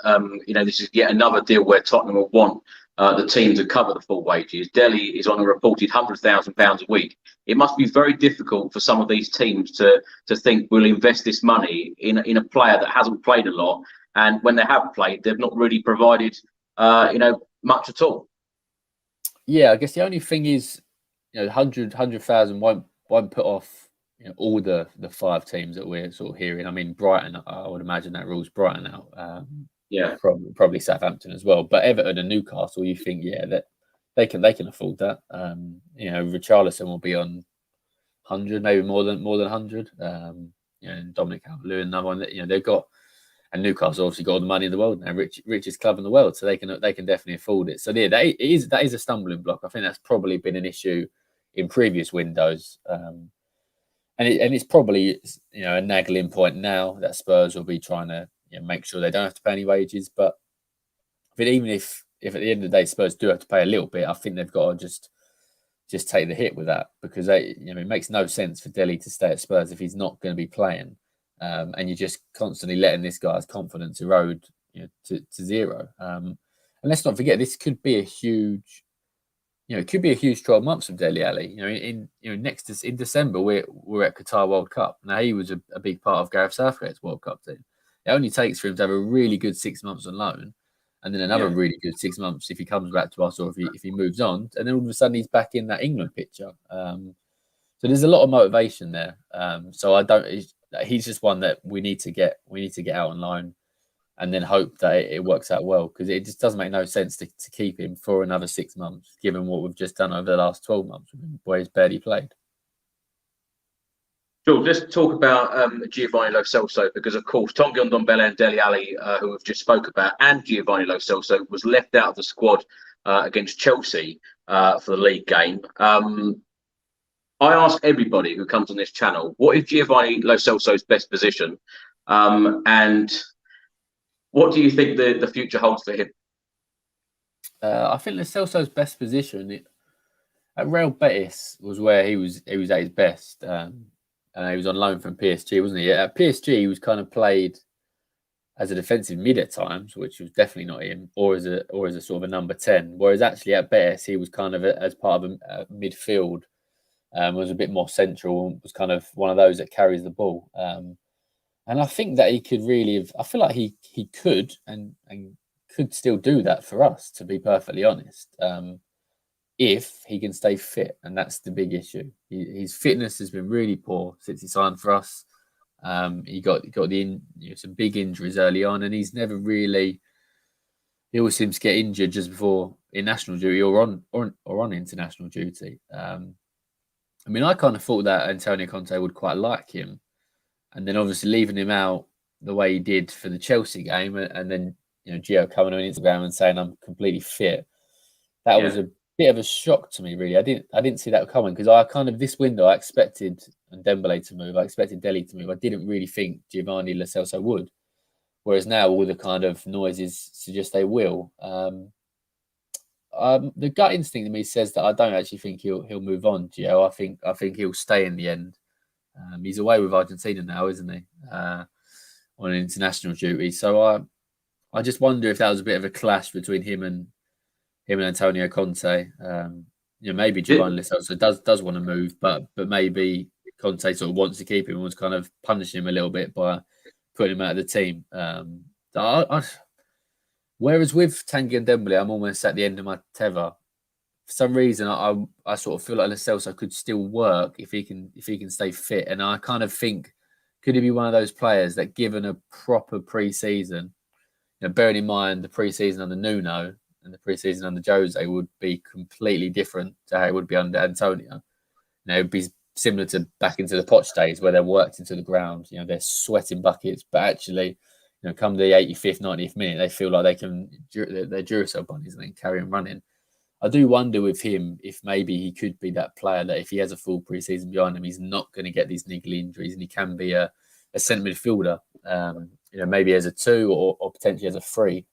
this is yet another deal where Tottenham will want the team to cover the full wages. Dele is on a reported £100,000 a week. It must be very difficult for some of these teams to think we'll invest this money in a player that hasn't played a lot, and when they have played, they've not really provided much at all. Yeah, I guess the only thing is, 100,000 won't put off all the 5 teams that we're sort of hearing. I mean, Brighton, I would imagine that rules Brighton out. Yeah, probably Southampton as well. But Everton and Newcastle, you think, that they can afford that. Richarlison will be on 100, maybe more than 100. And Dominic Calvert-Lewin, another one that they've got, and Newcastle obviously got all the money in the world now, richest club in the world, so they can definitely afford it. So yeah, that is a stumbling block. I think that's probably been an issue in previous windows, and it's probably a nagging point now that Spurs will be trying to make sure they don't have to pay any wages. But even if at the end of the day Spurs do have to pay a little bit, I think they've got to just take the hit with that, because it makes no sense for Dele to stay at Spurs if he's not going to be playing, and you're just constantly letting this guy's confidence erode to zero. And let's not forget, this could be a huge, it could be a huge 12 months from Dele Alli. In December we're at Qatar World Cup. Now he was a big part of Gareth Southgate's World Cup team. It only takes for him to have a really good 6 months on loan, and then another really good 6 months if he comes back to us, or if he moves on, and then all of a sudden he's back in that England picture. So there's a lot of motivation there. He's just one that we need to get out on loan, and then hope that it works out well, because it just doesn't make no sense to keep him for another 6 months, given what we've just done over the last 12 months where he's barely played. Sure, let's talk about Giovani Lo Celso, because of course Tanguy Ndombele and Dele Alli, who we've just spoke about, and Giovani Lo Celso was left out of the squad against Chelsea for the league game. I ask everybody who comes on this channel, what is Giovani Lo Celso's best position, and what do you think the future holds for him? I think Lo Celso's best position at Real Betis was where he was at his best. And he was on loan from PSG, wasn't he? At PSG, he was kind of played as a defensive mid at times, which was definitely not him, or as a sort of a number 10. Whereas actually at Betis, he was kind of as part of a midfield, was a bit more central, was kind of one of those that carries the ball. And I think that he could really have. I feel like he could and could still do that for us, to be perfectly honest. If he can stay fit, and that's the big issue. His fitness has been really poor since he signed for us. He got some big injuries early on, and he's never really. He always seems to get injured just before in national duty or on international duty. I mean, I kind of thought that Antonio Conte would quite like him, and then obviously leaving him out the way he did for the Chelsea game, and then Gio coming on Instagram and saying I'm completely fit. That was a bit of a shock to me, really. I didn't see that coming, because I kind of, this window, I expected Ndombele to move, I expected Dele to move. I didn't really think Giovani Lo Celso would. Whereas now all the kind of noises suggest they will. The gut instinct in me says that I don't actually think he'll move on, Gio. I think he'll stay in the end. He's away with Argentina now, isn't he? On an international duty. So I just wonder if that was a bit of a clash between him and Antonio Conte. Maybe Giovani Lo Celso does want to move, but maybe Conte sort of wants to keep him and was kind of punishing him a little bit by putting him out of the team. Whereas with Tanguy Ndombele, I'm almost at the end of my tether. For some reason, I sort of feel like Lo Celso could still work if he can stay fit, and I kind of think, could he be one of those players that, given a proper pre-season, bearing in mind the pre-season under Nuno and the pre-season under Jose would be completely different to how it would be under Antonio. It would be similar to back into the Poch days where they're worked into the ground. They're sweating buckets, but actually, come the 85th, 90th minute, they feel like they're Duracell bunnies and then carry on running. I do wonder with him if maybe he could be that player that if he has a full pre-season behind him, he's not going to get these niggly injuries, and he can be a centre midfielder, maybe as a 2 or potentially as a 3.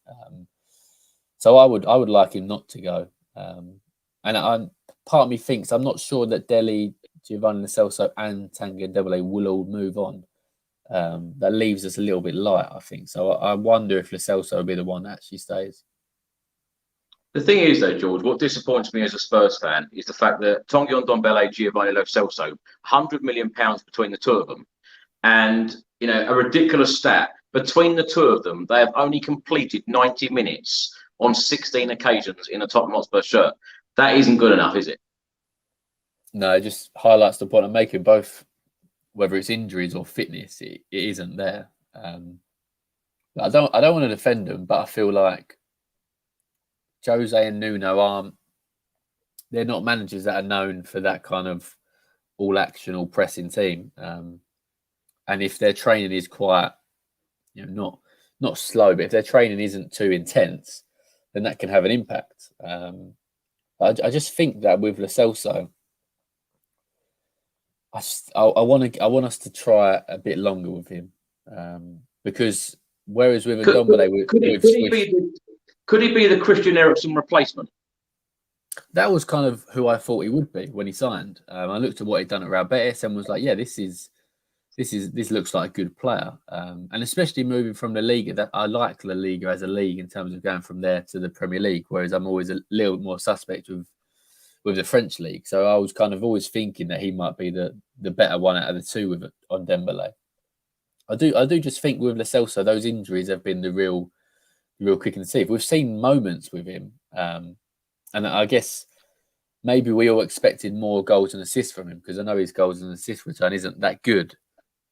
So I would like him not to go. And part of me thinks, I'm not sure that Dele, Giovani Lo Celso and Tanguy Ndombele will all move on. That leaves us a little bit light, I think. So I wonder if Lo Celso will be the one that actually stays. The thing is, though, George, what disappoints me as a Spurs fan is the fact that Tanguy Ndombele, Giovani Lo Celso, £100 million between the two of them, and a ridiculous stat between the two of them, they have only completed 90 minutes on 16 occasions in a Tottenham Hotspur shirt. That isn't good enough, is it? No, it just highlights the point I'm making. Both, whether it's injuries or fitness, it isn't there. I don't want to defend them, but I feel like Jose and Nuno they're not managers that are known for that kind of all action, all pressing team. And if their training is quite, not slow, but if their training isn't too intense, then that can have an impact. But I just think that with Lo Celso, I want us to try a bit longer with him, because whereas with Ndombele, could he be the Christian Eriksen replacement? That was kind of who I thought he would be when he signed. I looked at what he'd done at Real Betis and was like, yeah, this looks like a good player, and especially moving from La Liga. That I like La Liga as a league in terms of going from there to the Premier League, whereas I'm always a little more suspect with the French league. So I was kind of always thinking that he might be the better one out of the two on Dembele. I do just think with Lo Celso, those injuries have been the real quick and see. We've seen moments with him, and I guess maybe we all expected more goals and assists from him, because I know his goals and assist return isn't that good.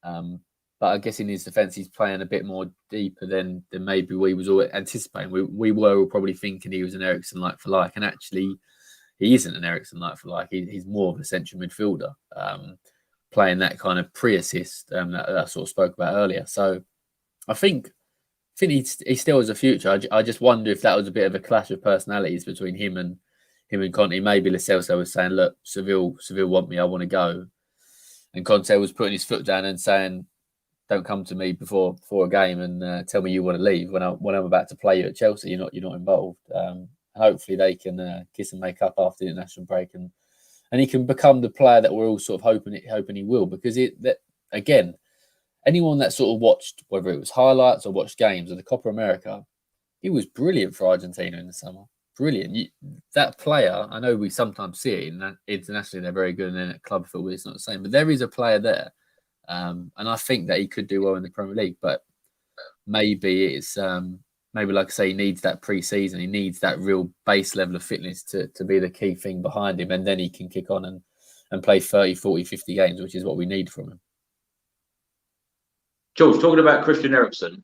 But I guess in his defence, he's playing a bit more deeper than maybe we was all anticipating. We were all probably thinking he was an Eriksen like for like, and actually he isn't an Eriksen like for like. He's more of a central midfielder, playing that kind of pre-assist that I sort of spoke about earlier. So I think he still has a future. I just wonder if that was a bit of a clash of personalities between him and Conte. Maybe Lo Celso was saying, look, Seville want me, I want to go. And Conte was putting his foot down and saying, don't come to me before a game and tell me you want to leave when I'm about to play you at Chelsea. You're not involved. Hopefully they can kiss and make up after the international break, and he can become the player that we're all sort of hoping he will. Because again, anyone that sort of watched, whether it was highlights or watched games of the Copa America, he was brilliant for Argentina in the summer. Brilliant. That player, I know we sometimes see it internationally, they're very good, and then at club football it's not the same. But there is a player there, and I think that he could do well in the Premier League. But maybe it's maybe, like I say, he needs that pre-season. He needs that real base level of fitness to be the key thing behind him, and then he can kick on and play 30, 40, 50 games, which is what we need from him. George, talking about Christian Eriksen,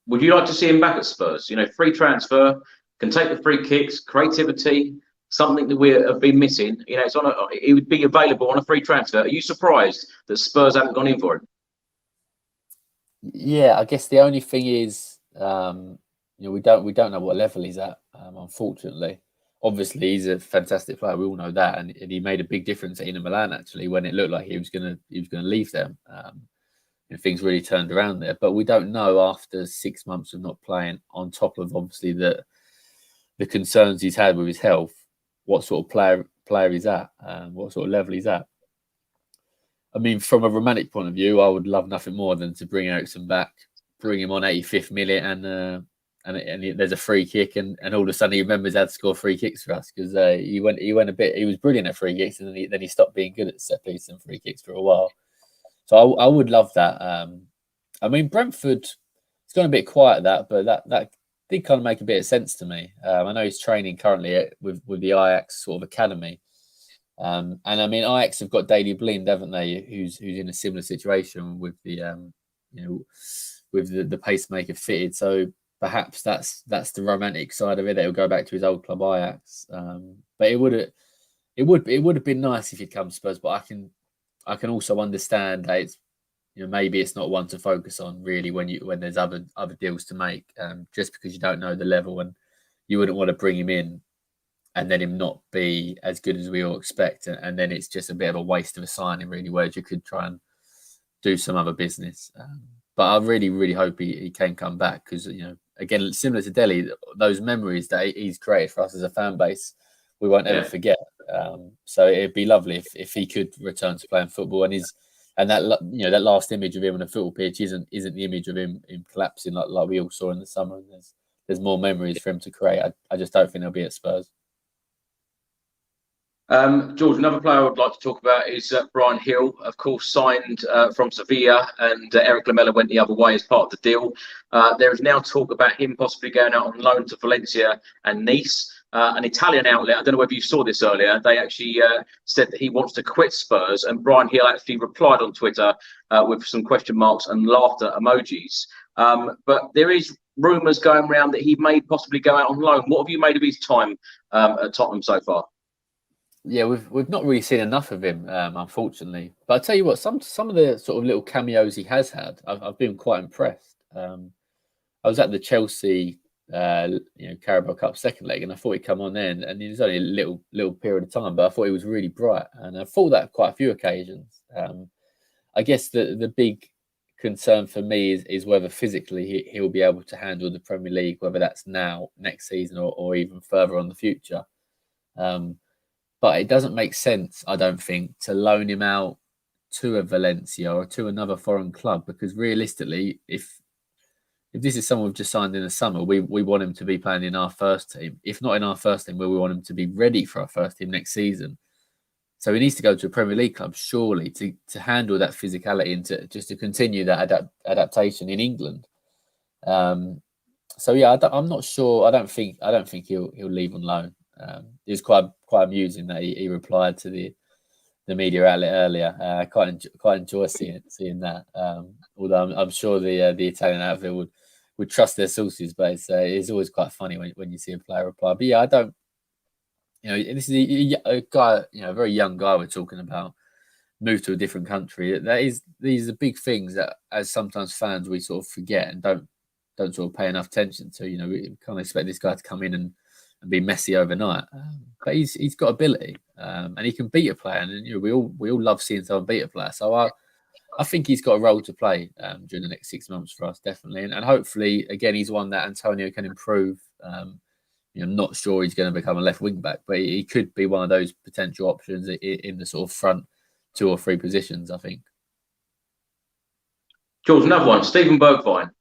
would you like to see him back at Spurs? Free transfer, can take the free kicks, creativity, something that we have been missing. It would be available on a free transfer. Are you surprised that Spurs haven't gone in for him? Yeah, I guess the only thing is, we don't know what level he's at. Unfortunately, obviously he's a fantastic player. We all know that, and he made a big difference at Inter Milan actually when it looked like he was gonna leave them. Things really turned around there, but we don't know after 6 months of not playing, on top of obviously the concerns he's had with his health, what sort of player he's at, and what sort of level he's at. I mean, from a romantic point of view, I would love nothing more than to bring Eriksen back, bring him on 85th minute, and there's a free kick, and all of a sudden he remembers how to score free kicks for us, because he was brilliant at free kicks, and then he stopped being good at set pieces and free kicks for a while. So I would love that. I mean, Brentford, it's gone a bit quiet but that did kind of make a bit of sense to me. I know he's training currently with the Ajax sort of academy. And I mean, Ajax have got Daley Blind, haven't they? Who's in a similar situation with the with the pacemaker fitted. So perhaps that's the romantic side of it. That he'll go back to his old club Ajax. But it would have been nice if he'd come to Spurs. But I can also understand that it's, maybe it's not one to focus on really when there's other deals to make. Just because you don't know the level, and you wouldn't want to bring him in and then him not be as good as we all expect, and then it's just a bit of a waste of a signing, really, whereas you could try and do some other business. But I really, really hope he can come back, because, again, similar to Dele, those memories that he's created for us as a fan base, we won't ever forget. So it'd be lovely if he could return to playing football, and that last image of him on a football pitch isn't the image of him collapsing like we all saw in the summer. And there's more memories for him to create. I just don't think they'll be at Spurs. George, another player I would like to talk about is Bryan Gil, of course, signed from Sevilla, and Eric Lamela went the other way as part of the deal. There is now talk about him possibly going out on loan to Valencia and Nice. An Italian outlet, I don't know whether you saw this earlier, they actually said that he wants to quit Spurs, and Bryan Gil actually replied on Twitter with some question marks and laughter emojis. But there is rumours going around that he may possibly go out on loan. What have you made of his time at Tottenham so far? Yeah, we've not really seen enough of him, unfortunately. But I tell you what, some of the sort of little cameos he has had, I've been quite impressed. I was at the Chelsea, Carabao Cup second leg, and I thought he'd come on then, and it was only a little period of time, but I thought he was really bright, and I thought that quite a few occasions. I guess the big concern for me is whether physically he'll be able to handle the Premier League, whether that's now, next season, or even further on the future. But it doesn't make sense, I don't think, to loan him out to a Valencia or to another foreign club, because realistically, if this is someone we've just signed in the summer, we want him to be playing in our first team. If not in our first team, we want him to be ready for our first team next season. So he needs to go to a Premier League club, surely, to handle that physicality and to continue that adaptation in England. So yeah, I'm not sure. I don't think he'll leave on loan. It was quite amusing that he replied to the media outlet earlier. I quite enjoy seeing that. Although I'm sure the Italian outfit would trust their sources, but it's always quite funny when you see a player reply. But yeah, I don't. This is a guy, a very young guy we're talking about, moved to a different country. These are big things that, as sometimes fans, we sort of forget and don't sort of pay enough attention to. We can't expect this guy to come in and be messy overnight, but he's got ability, and he can beat a player, and we all love seeing someone beat a player. So I think he's got a role to play during the next 6 months for us, definitely, and hopefully again he's one that Antonio can improve. I'm not sure he's going to become a left wing back, but he could be one of those potential options in the sort of front 2 or 3 positions, I think. George, another one, Steven Bergwijn.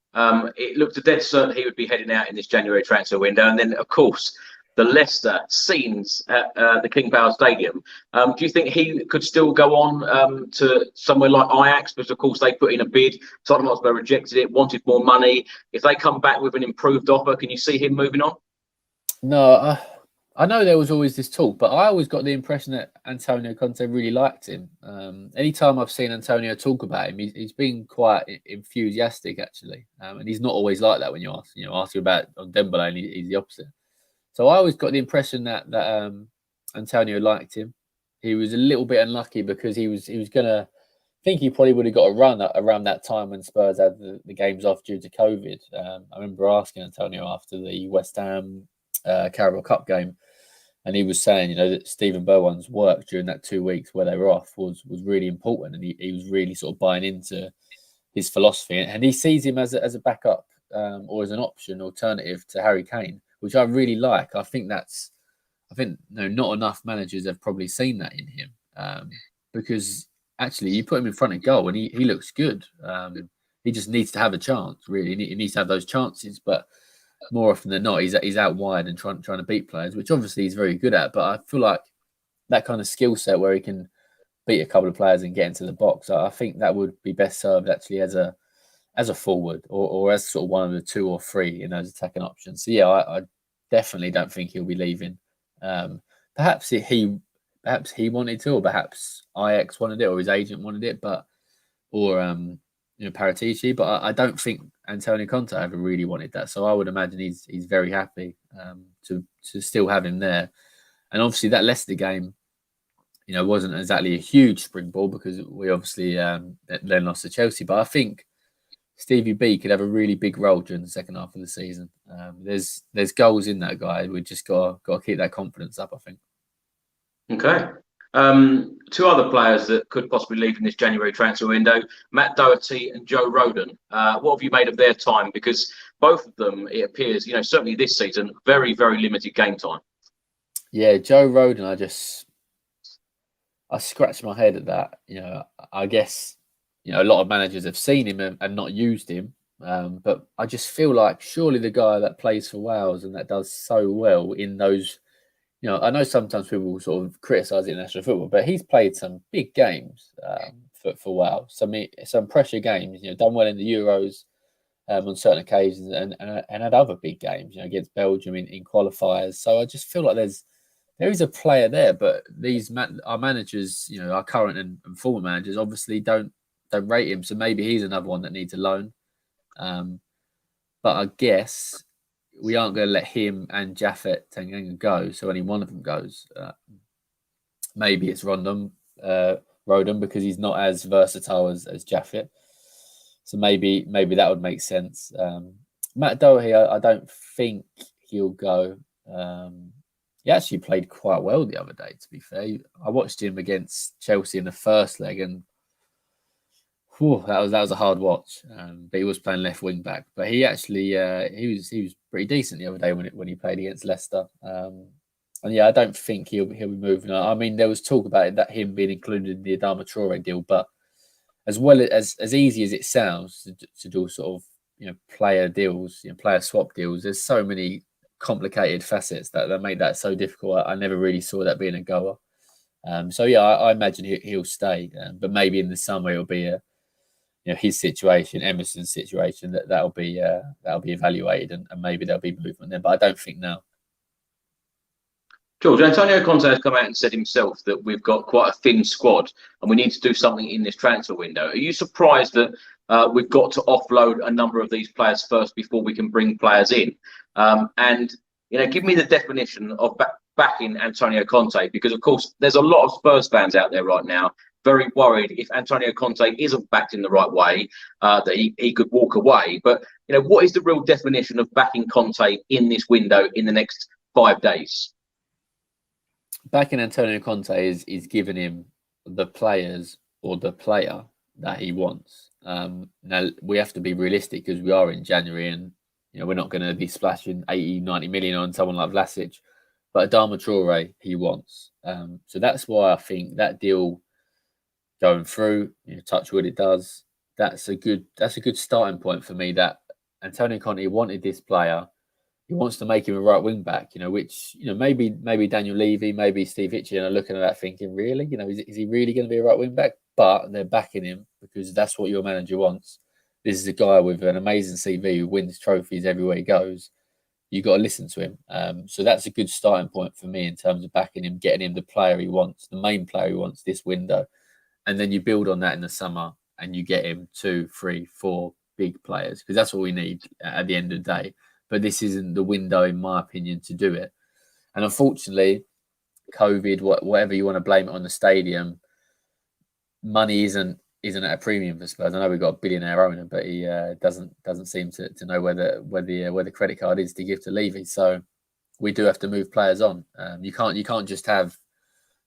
It looked a dead certain he would be heading out in this January transfer window, and then of course the Leicester scenes at the King Power Stadium. Do you think he could still go on to somewhere like Ajax? Because of course they put in a bid, Tottenham Hotspur rejected it, wanted more money. If they come back with an improved offer, can you see him moving on? No, I know there was always this talk, but I always got the impression that Antonio Conte really liked him. Anytime I've seen Antonio talk about him, he's been quite enthusiastic, actually. And he's not always like that when you ask him about Ndombele, and he's the opposite. So I always got the impression that Antonio liked him. He was a little bit unlucky because he was going to think he probably would have got a run around that time when Spurs had the games off due to COVID. I remember asking Antonio after the West Ham Carabao Cup game, and he was saying, that Steven Bergwijn's work during that 2 weeks where they were off was really important, and he was really sort of buying into his philosophy, and he sees him as a backup or as an alternative to Harry Kane, which I really like. I think not enough managers have probably seen that in him, because actually you put him in front of goal and he looks good. He just needs to have a chance, really. He needs to have those chances, but more often than not, he's out wide and trying to beat players, which obviously he's very good at. But I feel like that kind of skill set where he can beat a couple of players and get into the box, I think that would be best served actually as a forward or as sort of one of the 2 or 3 in those attacking options. So yeah, I definitely don't think he'll be leaving. Perhaps he wanted to, or perhaps Ajax wanted it, or his agent wanted it, Paratici, but I don't think Antonio Conte ever really wanted that. So I would imagine he's very happy to still have him there. And obviously that Leicester game, wasn't exactly a huge springboard because we obviously then lost to Chelsea. But I think Stevie B could have a really big role during the second half of the season. There's goals in that guy. We just got to keep that confidence up, I think. Okay. 2 other players that could possibly leave in this January transfer window, Matt Doherty and Joe Rhoden. What have you made of their time? Because both of them, it appears, certainly this season, very, very limited game time. Yeah, Joe Rhoden, I scratched my head at that. I guess, a lot of managers have seen him and not used him. But I just feel like surely the guy that plays for Wales and that does so well in those, I know sometimes people sort of criticise international football, but he's played some big games for Wales. Some pressure games, done well in the Euros on certain occasions and had other big games, against Belgium in qualifiers. So I just feel like there is a player there, but our managers, our current and former managers, obviously don't rate him. So maybe he's another one that needs a loan. But I guess we aren't going to let him and Japhet Tanganga go. So only one of them goes. Maybe it's Rhoden because he's not as versatile as Japhet. So maybe that would make sense. Matt Doherty, I don't think he'll go. He actually played quite well the other day, to be fair. I watched him against Chelsea in the first leg, and that was a hard watch. But he was playing left wing back. But he actually he was pretty decent the other day when he played against Leicester. And yeah, I don't think he'll be moving. I mean, there was talk about it, that him being included in the Adama Traore deal, but as well as easy as it sounds to do sort of player deals, player swap deals, there's so many complicated facets that make that so difficult. I never really saw that being a goer. So yeah, I imagine he'll stay, but maybe in the summer it'll be his situation, Emerson's situation, that'll be evaluated, and maybe there'll be movement there. But I don't think now. George, Antonio Conte has come out and said himself that we've got quite a thin squad and we need to do something in this transfer window. Are you surprised that we've got to offload a number of these players first before we can bring players in? And give me the definition of backing Antonio Conte, because of course there's a lot of Spurs fans out there right now very worried if Antonio Conte isn't backed in the right way, that he could walk away. But what is the real definition of backing Conte in this window in the next 5 days? Backing Antonio Conte is giving him the players or the player that he wants. Now we have to be realistic because we are in January, and we're not going to be splashing 80-90 million on someone like Vlasic, but Adama Traore he wants. So that's why I think that deal going through, touch wood it does. That's a good starting point for me. That Antonio Conte wanted this player. He wants to make him a right wing back, which maybe Daniel Levy, maybe Steve Hitchen are looking at that thinking, really, is he really going to be a right wing back? But they're backing him because that's what your manager wants. This is a guy with an amazing CV who wins trophies everywhere he goes. You got to listen to him. So that's a good starting point for me in terms of backing him, getting him the player he wants, the main player he wants this window, and then you build on that in the summer and you get him 2, 3, 4 big players, because that's what we need at the end of the day. But this isn't the window, in my opinion, to do it. And unfortunately, COVID, whatever you want to blame it on the stadium, money isn't at a premium for Spurs. I know we've got a billionaire owner, but he doesn't seem to know where the credit card is to give to Levy. So we do have to move players on. You can't just have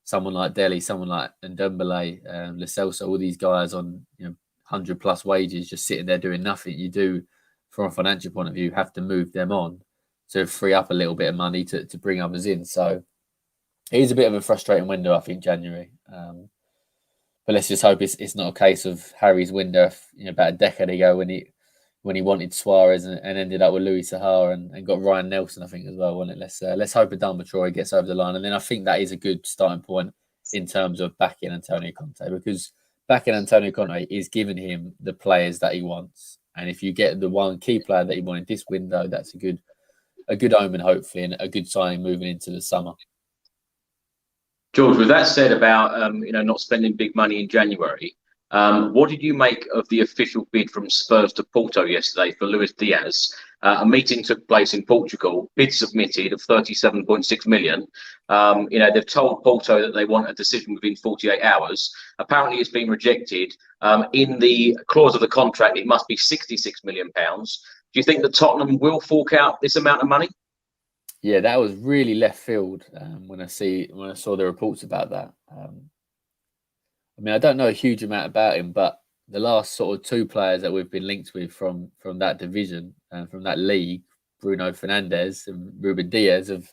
someone like Dele, someone like Ndombele, Lo Celso, all these guys on 100+ wages just sitting there doing nothing. You do, from a financial point of view, have to move them on to free up a little bit of money to bring others in. So it is a bit of a frustrating window, I think, January. But let's just hope it's not a case of Harry's window, about a decade ago when he wanted Suarez and ended up with Louis Saha and got Ryan Nelson, I think, as well, wasn't it? Let's hope Adama Traore gets over the line. And then I think that is a good starting point in terms of backing Antonio Conte, because backing Antonio Conte is giving him the players that he wants. And if you get the one key player that he wanted this window, that's a good omen, hopefully, and a good sign moving into the summer. George, with that said about not spending big money in January, what did you make of the official bid from Spurs to Porto yesterday for Luis Diaz? A meeting took place in Portugal, bid submitted of 37.6 million. They've told Porto that they want a decision within 48 hours. Apparently it's been rejected. In the clause of the contract, it must be £66 million. Do you think that Tottenham will fork out this amount of money? Yeah, that was really left field when I saw the reports about that. I don't know a huge amount about him, but the last sort of 2 players that we've been linked with from that division and from that league, Bruno Fernandes and Ruben Diaz, have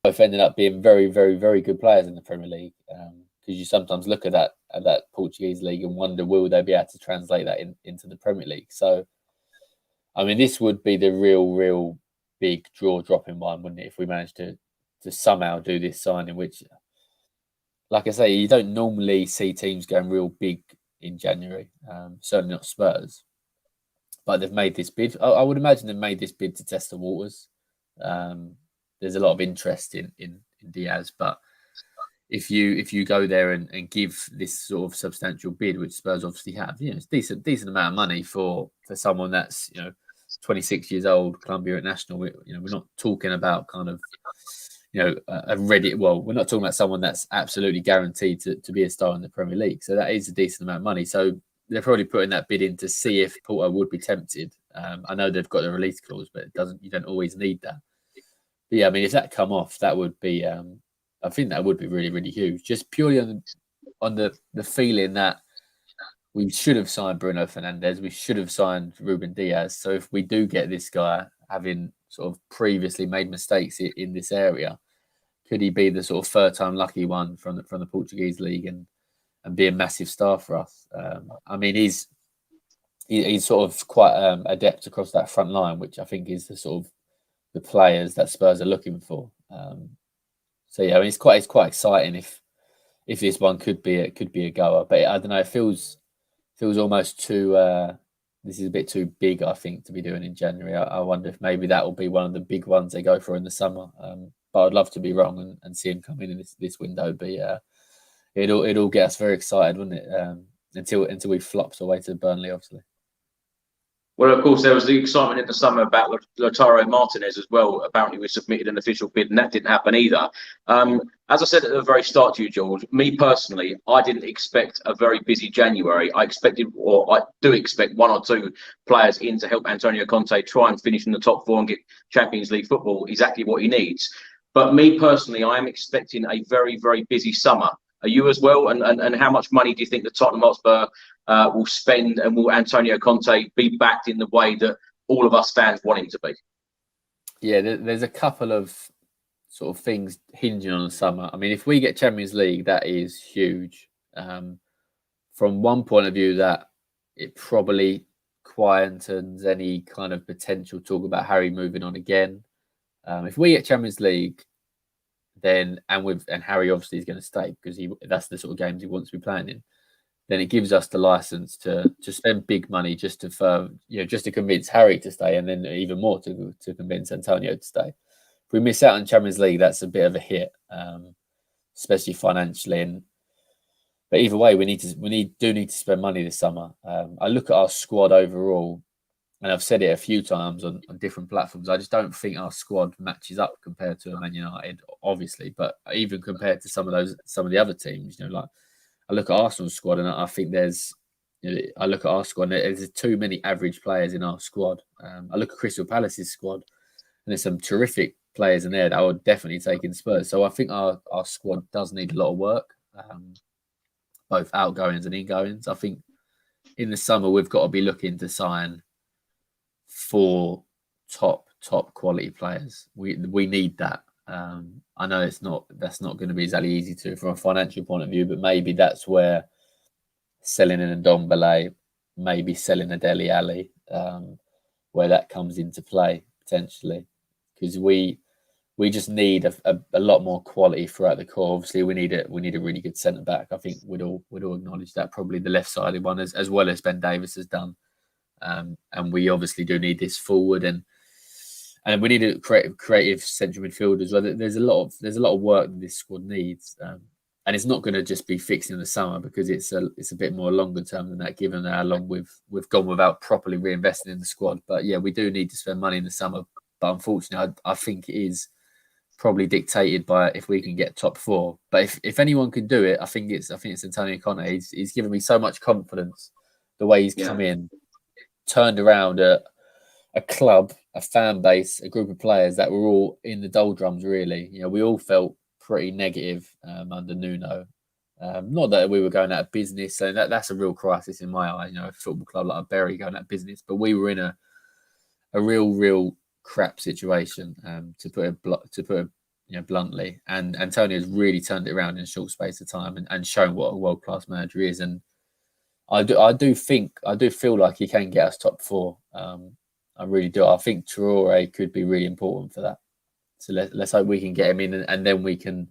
both ended up being very, very, very good players in the Premier League. Because you sometimes look at that Portuguese league and wonder, will they be able to translate that into the Premier League? So I mean, this would be the real big jaw-dropping one, wouldn't it? If we managed to somehow do this signing, which, like I say, you don't normally see teams going real big in January. Certainly not Spurs. But they've made this bid. I would imagine they've made this bid to test the waters. There's a lot of interest in Diaz, but if you go there and give this sort of substantial bid, which Spurs obviously have, it's decent amount of money for someone that's 26 years old, Colombia international. We're not talking about kind of a ready. Well, we're not talking about someone that's absolutely guaranteed to be a star in the Premier League. So that is a decent amount of money. So they're probably putting that bid in to see if Porto would be tempted. I know they've got the release clause, but you don't always need that. But yeah, I mean, if that come off, that would be. I think that would be really, really huge. Just purely on the feeling that we should have signed Bruno Fernandes, we should have signed Ruben Diaz. So if we do get this guy having sort of previously made mistakes in this area, could he be the sort of third time lucky one from the Portuguese league and be a massive star for us? I mean, he's sort of quite adept across that front line, which I think is the sort of the players that Spurs are looking for. So yeah, I mean, it's quite exciting if this one could be a goer. But I don't know, it feels almost too. This is a bit too big, I think, to be doing in January. I wonder if maybe that will be one of the big ones they go for in the summer. But I'd love to be wrong and see him come in this window. But yeah, it'll get us very excited, wouldn't it? Until we flops away to Burnley, obviously. Well, of course, there was the excitement in the summer about Lautaro Martinez as well. Apparently, we submitted an official bid, and that didn't happen either. As I said at the very start to you, George, me personally, I didn't expect a very busy January. I do expect one or two players in to help Antonio Conte try and finish in the top four and get Champions League football exactly what he needs. But me personally, I am expecting a very, very busy summer. Are you as well? And how much money do you think the Tottenham Hotspur will spend, and will Antonio Conte be backed in the way that all of us fans want him to be? Yeah, there's a couple of sort of things hinging on the summer. I mean, if we get Champions League, that is huge. From one point of view, that it probably quietens any kind of potential talk about Harry moving on again. If we get Champions League, then and Harry obviously is going to stay because that's the sort of games he wants to be playing in. Then it gives us the license to spend big money just to convince Harry to stay, and then even more to convince Antonio to stay. If we miss out on Champions League, that's a bit of a hit, especially financially. But either way, we do need to spend money this summer. I look at our squad overall, and I've said it a few times on different platforms. I just don't think our squad matches up compared to Man United, obviously, but even compared to some of the other teams, like. I look at Arsenal's squad and I think there's too many average players in our squad. I look at Crystal Palace's squad and there's some terrific players in there that I would definitely take in Spurs. So I think our squad does need a lot of work, both outgoings and ingoings. I think in the summer we've got to be looking to sign 4 top quality players. We need that. I know that's not going to be exactly easy to from a financial point of view, but maybe that's where selling an Ndombele, maybe selling a Dele Alli, where that comes into play potentially, because we just need a lot more quality throughout the core. Obviously, we need a really good centre back. I think we'd all acknowledge that, probably the left sided one as well as Ben Davies has done, and we obviously do need this forward and we need a creative central midfield as well. There's a lot of work that this squad needs, and it's not going to just be fixed in the summer because it's a bit more longer term than that. Given how long we've gone without properly reinvesting in the squad, but yeah, we do need to spend money in the summer. But unfortunately, I think it is probably dictated by if we can get top 4. But if anyone can do it, I think it's Antonio Conte. He's given me so much confidence the way he's come in, turned around a club, a fan base, a group of players that were all in the doldrums, really. We all felt pretty negative under Nuno. Not that we were going out of business, so that's a real crisis in my eyes. A football club like Bury going out of business, but we were in a real crap situation, to put it bluntly. And Antonio's really turned it around in a short space of time and shown what a world class manager is. And I do feel like he can get us top 4. I really do. I think Traore could be really important for that. So let's hope we can get him in, and then we can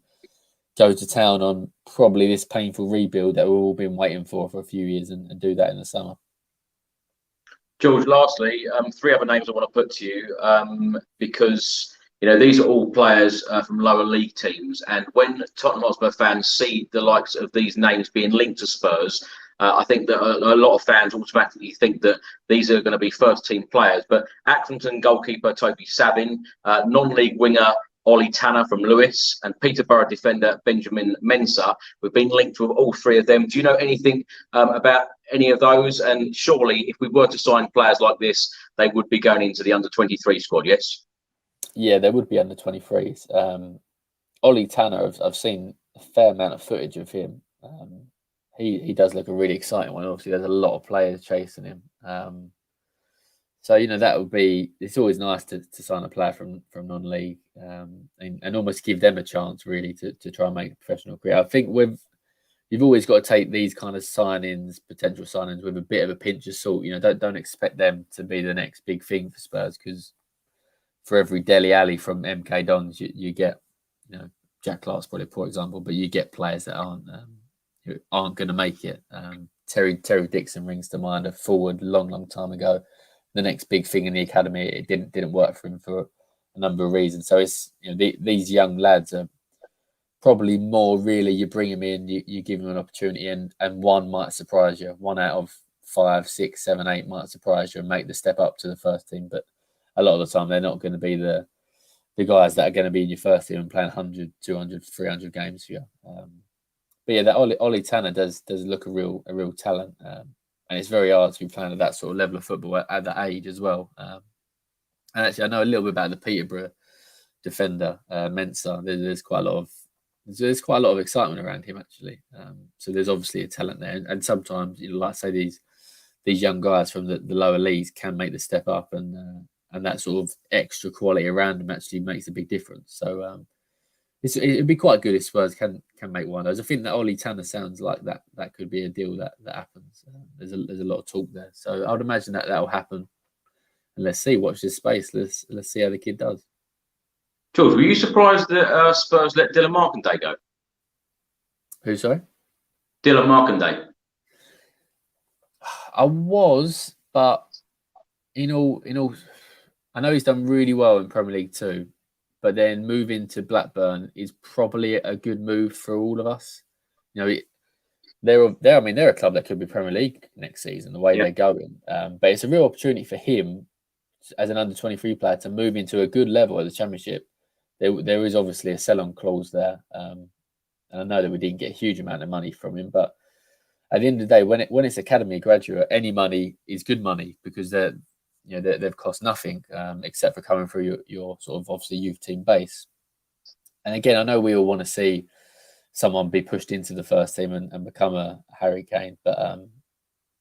go to town on probably this painful rebuild that we've all been waiting for a few years, and do that in the summer. George, lastly, 3 other names I want to put to you, because these are all players from lower league teams, and when Tottenham Hotspur fans see the likes of these names being linked to Spurs, I think that a lot of fans automatically think that these are going to be first-team players. But Accrington goalkeeper Toby Savin, non-league winger Ollie Tanner from Lewis, and Peterborough defender Benjamin Mensah. We've been linked with all 3 of them. Do you know anything about any of those? And surely, if we were to sign players like this, they would be going into the under-23 squad, yes? Yeah, they would be under-23s. Ollie Tanner, I've seen a fair amount of footage of him. He does look a really exciting one. Obviously, there's a lot of players chasing him. So, that would be, it's always nice to sign a player from non-league, and almost give them a chance, really, to try and make a professional career. I think you've always got to take these kind of potential signings, with a bit of a pinch of salt. Don't expect them to be the next big thing for Spurs, because for every Dele Alli from MK Dons, you get, Jack Clarke's probably a poor example, but you get players that aren't going to make it. Terry Dixon rings to mind, a forward long time ago. The next big thing in the academy, it didn't work for him for a number of reasons. So it's these young lads are probably more really, you bring them in, you give them an opportunity, and one might surprise you. 1 out of 5, 6, 7, 8 might surprise you and make the step up to the first team. But a lot of the time, they're not going to be the guys that are going to be in your first team and playing 100, 200, 300 games for you. But yeah, that Ollie Tanner does look a real talent. And it's very hard to be playing at that sort of level of football at that age as well. And actually, I know a little bit about the Peterborough defender, Mensah. There's quite a lot of excitement around him, actually. So there's obviously a talent there, and sometimes, like I say, these young guys from the lower leagues can make the step up, and that sort of extra quality around them actually makes a big difference. So it'd be quite good if Spurs can make one of those. I think that Ollie Tanner sounds like that could be a deal that happens. There's a lot of talk there, so I would imagine that'll happen. And let's see, watch this space. Let's see how the kid does. George, were you surprised that Spurs let Dylan Markanday go? Who, sorry? Dylan Markanday. I was, but in all, I know he's done really well in Premier League too. But then moving to Blackburn is probably a good move for all of us. They're a club that could be Premier League next season, the way they're going. But it's a real opportunity for him as an under-23 player to move into a good level at the Championship. There is obviously a sell-on clause there. And I know that we didn't get a huge amount of money from him. But at the end of the day, when it's academy graduate, any money is good money, because they've cost nothing except for coming through your sort of obviously youth team base. And again, I know we all want to see someone be pushed into the first team and become a Harry Kane, but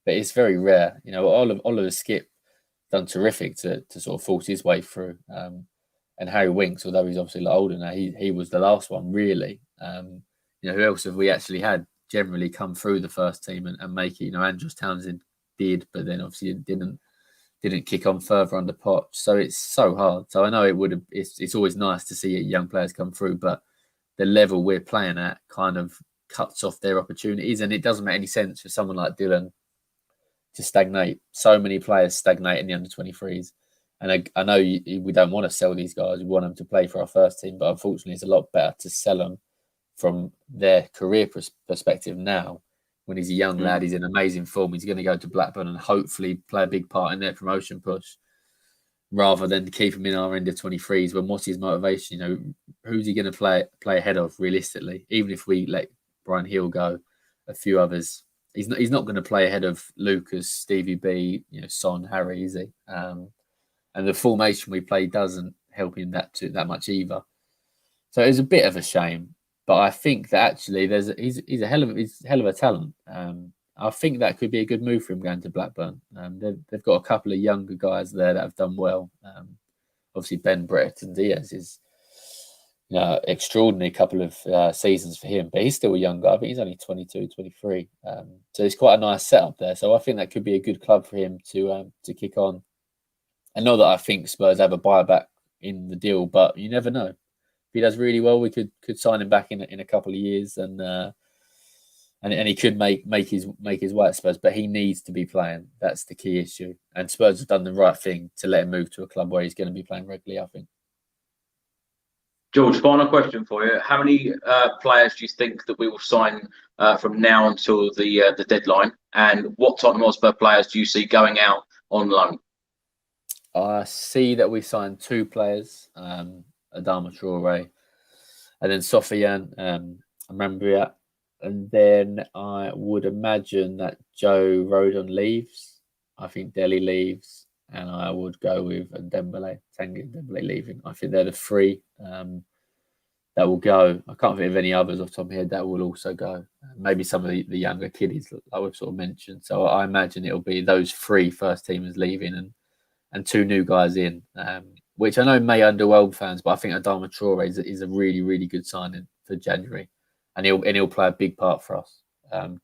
it's very rare. Oliver Skipp done terrific to sort of force his way through, and Harry Winks, although he's obviously a lot older now, he was the last one really. Who else have we actually had generally come through the first team and make it? Andros Townsend did, but then obviously it didn't kick on further under Poch. So it's so hard. So I know it's always nice to see young players come through, but the level we're playing at kind of cuts off their opportunities, and it doesn't make any sense for someone like Dylan to stagnate. So many players stagnate in the under-23s. And I know we don't want to sell these guys. We want them to play for our first team, but unfortunately it's a lot better to sell them from their career perspective now. When he's a young lad, he's in amazing form. He's going to go to Blackburn and hopefully play a big part in their promotion push, rather than keep him in our end of 23s. When what's his motivation? Who's he going to play ahead of realistically? Even if we let Bryan Gil go, a few others, he's not going to play ahead of Lucas, Stevie B, Son, Harry, is he? And the formation we play doesn't help him that much either. So it's a bit of a shame. But I think that actually he's a hell of a talent. I think that could be a good move for him going to Blackburn. They've got a couple of younger guys there that have done well. Obviously, Ben Brett and Diaz is extraordinary couple of seasons for him. But he's still a young guy. I think he's only 22, 23. So it's quite a nice setup there. So I think that could be a good club for him to kick on. And not that I think Spurs have a buyback in the deal, but you never know. If he does really well, we could sign him back in a couple of years, and he could make his way at Spurs. But he needs to be playing. That's the key issue. And Spurs have done the right thing to let him move to a club where he's going to be playing regularly, I think. George, final question for you. How many players do you think that we will sign from now until the deadline? And what Tottenham Hotspur players do you see going out on loan? I see that we signed 2 players, Adama Traore, and then Sofiane Amrabat. And then I would imagine that Joe Rhoden leaves. I think Dele leaves. And I would go with Tanguy Ndombele leaving. I think they're the 3 that will go. I can't think of any others off the top of my head that will also go. Maybe some of the younger kiddies, like we've sort of mentioned. So I imagine it'll be those 3 first teamers leaving and 2 new guys in, which I know may underwhelm fans, but I think Adama Traore is a really, really good signing for January. And he'll play a big part for us,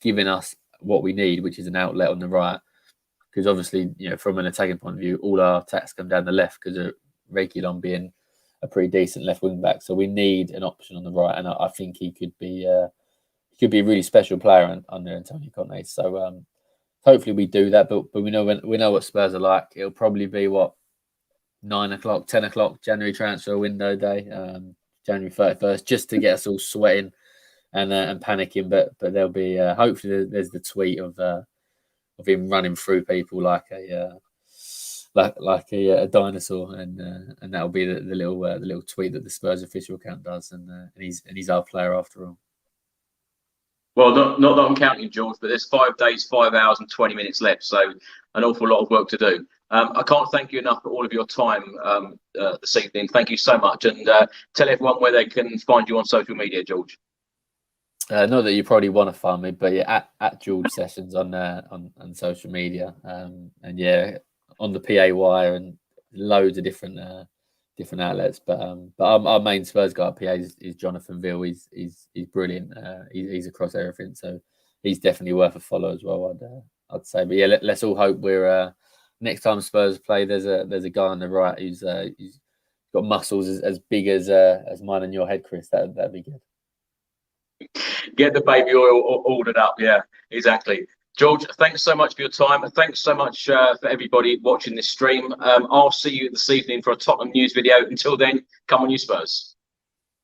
giving us what we need, which is an outlet on the right. Because obviously, from an attacking point of view, all our attacks come down the left because of Reguilon being a pretty decent left wing back. So we need an option on the right, and I think he could be a really special player under Antonio Conte. So hopefully we do that. But we know what Spurs are like. It'll probably be 9 o'clock, 10 o'clock January transfer window day, January 31st, just to get us all sweating and panicking. But there'll be hopefully there's the tweet of him running through people like a dinosaur, and that'll be the little tweet that the Spurs official account does, and he's our player after all. Well, not that I'm counting, George, but there's 5 days, 5 hours, and 20 minutes left, so an awful lot of work to do. I can't thank you enough for all of your time this evening. Thank you so much, and tell everyone where they can find you on social media, George. Not that you probably want to find me, but yeah, at George Sessions on social media, and yeah, on the PA wire and loads of different outlets. But our main Spurs guy at PA is Jonathan Veal. He's brilliant. He's across everything, so he's definitely worth a follow as well. I'd say. But yeah, let's all hope we're next time Spurs play. There's a guy on the right who's got muscles as big as mine and your head, Chris. That'd be good. Get the baby oil ordered up. Yeah, exactly. George, thanks so much for your time. And thanks so much for everybody watching this stream. I'll see you this evening for a Tottenham news video. Until then, come on, you Spurs.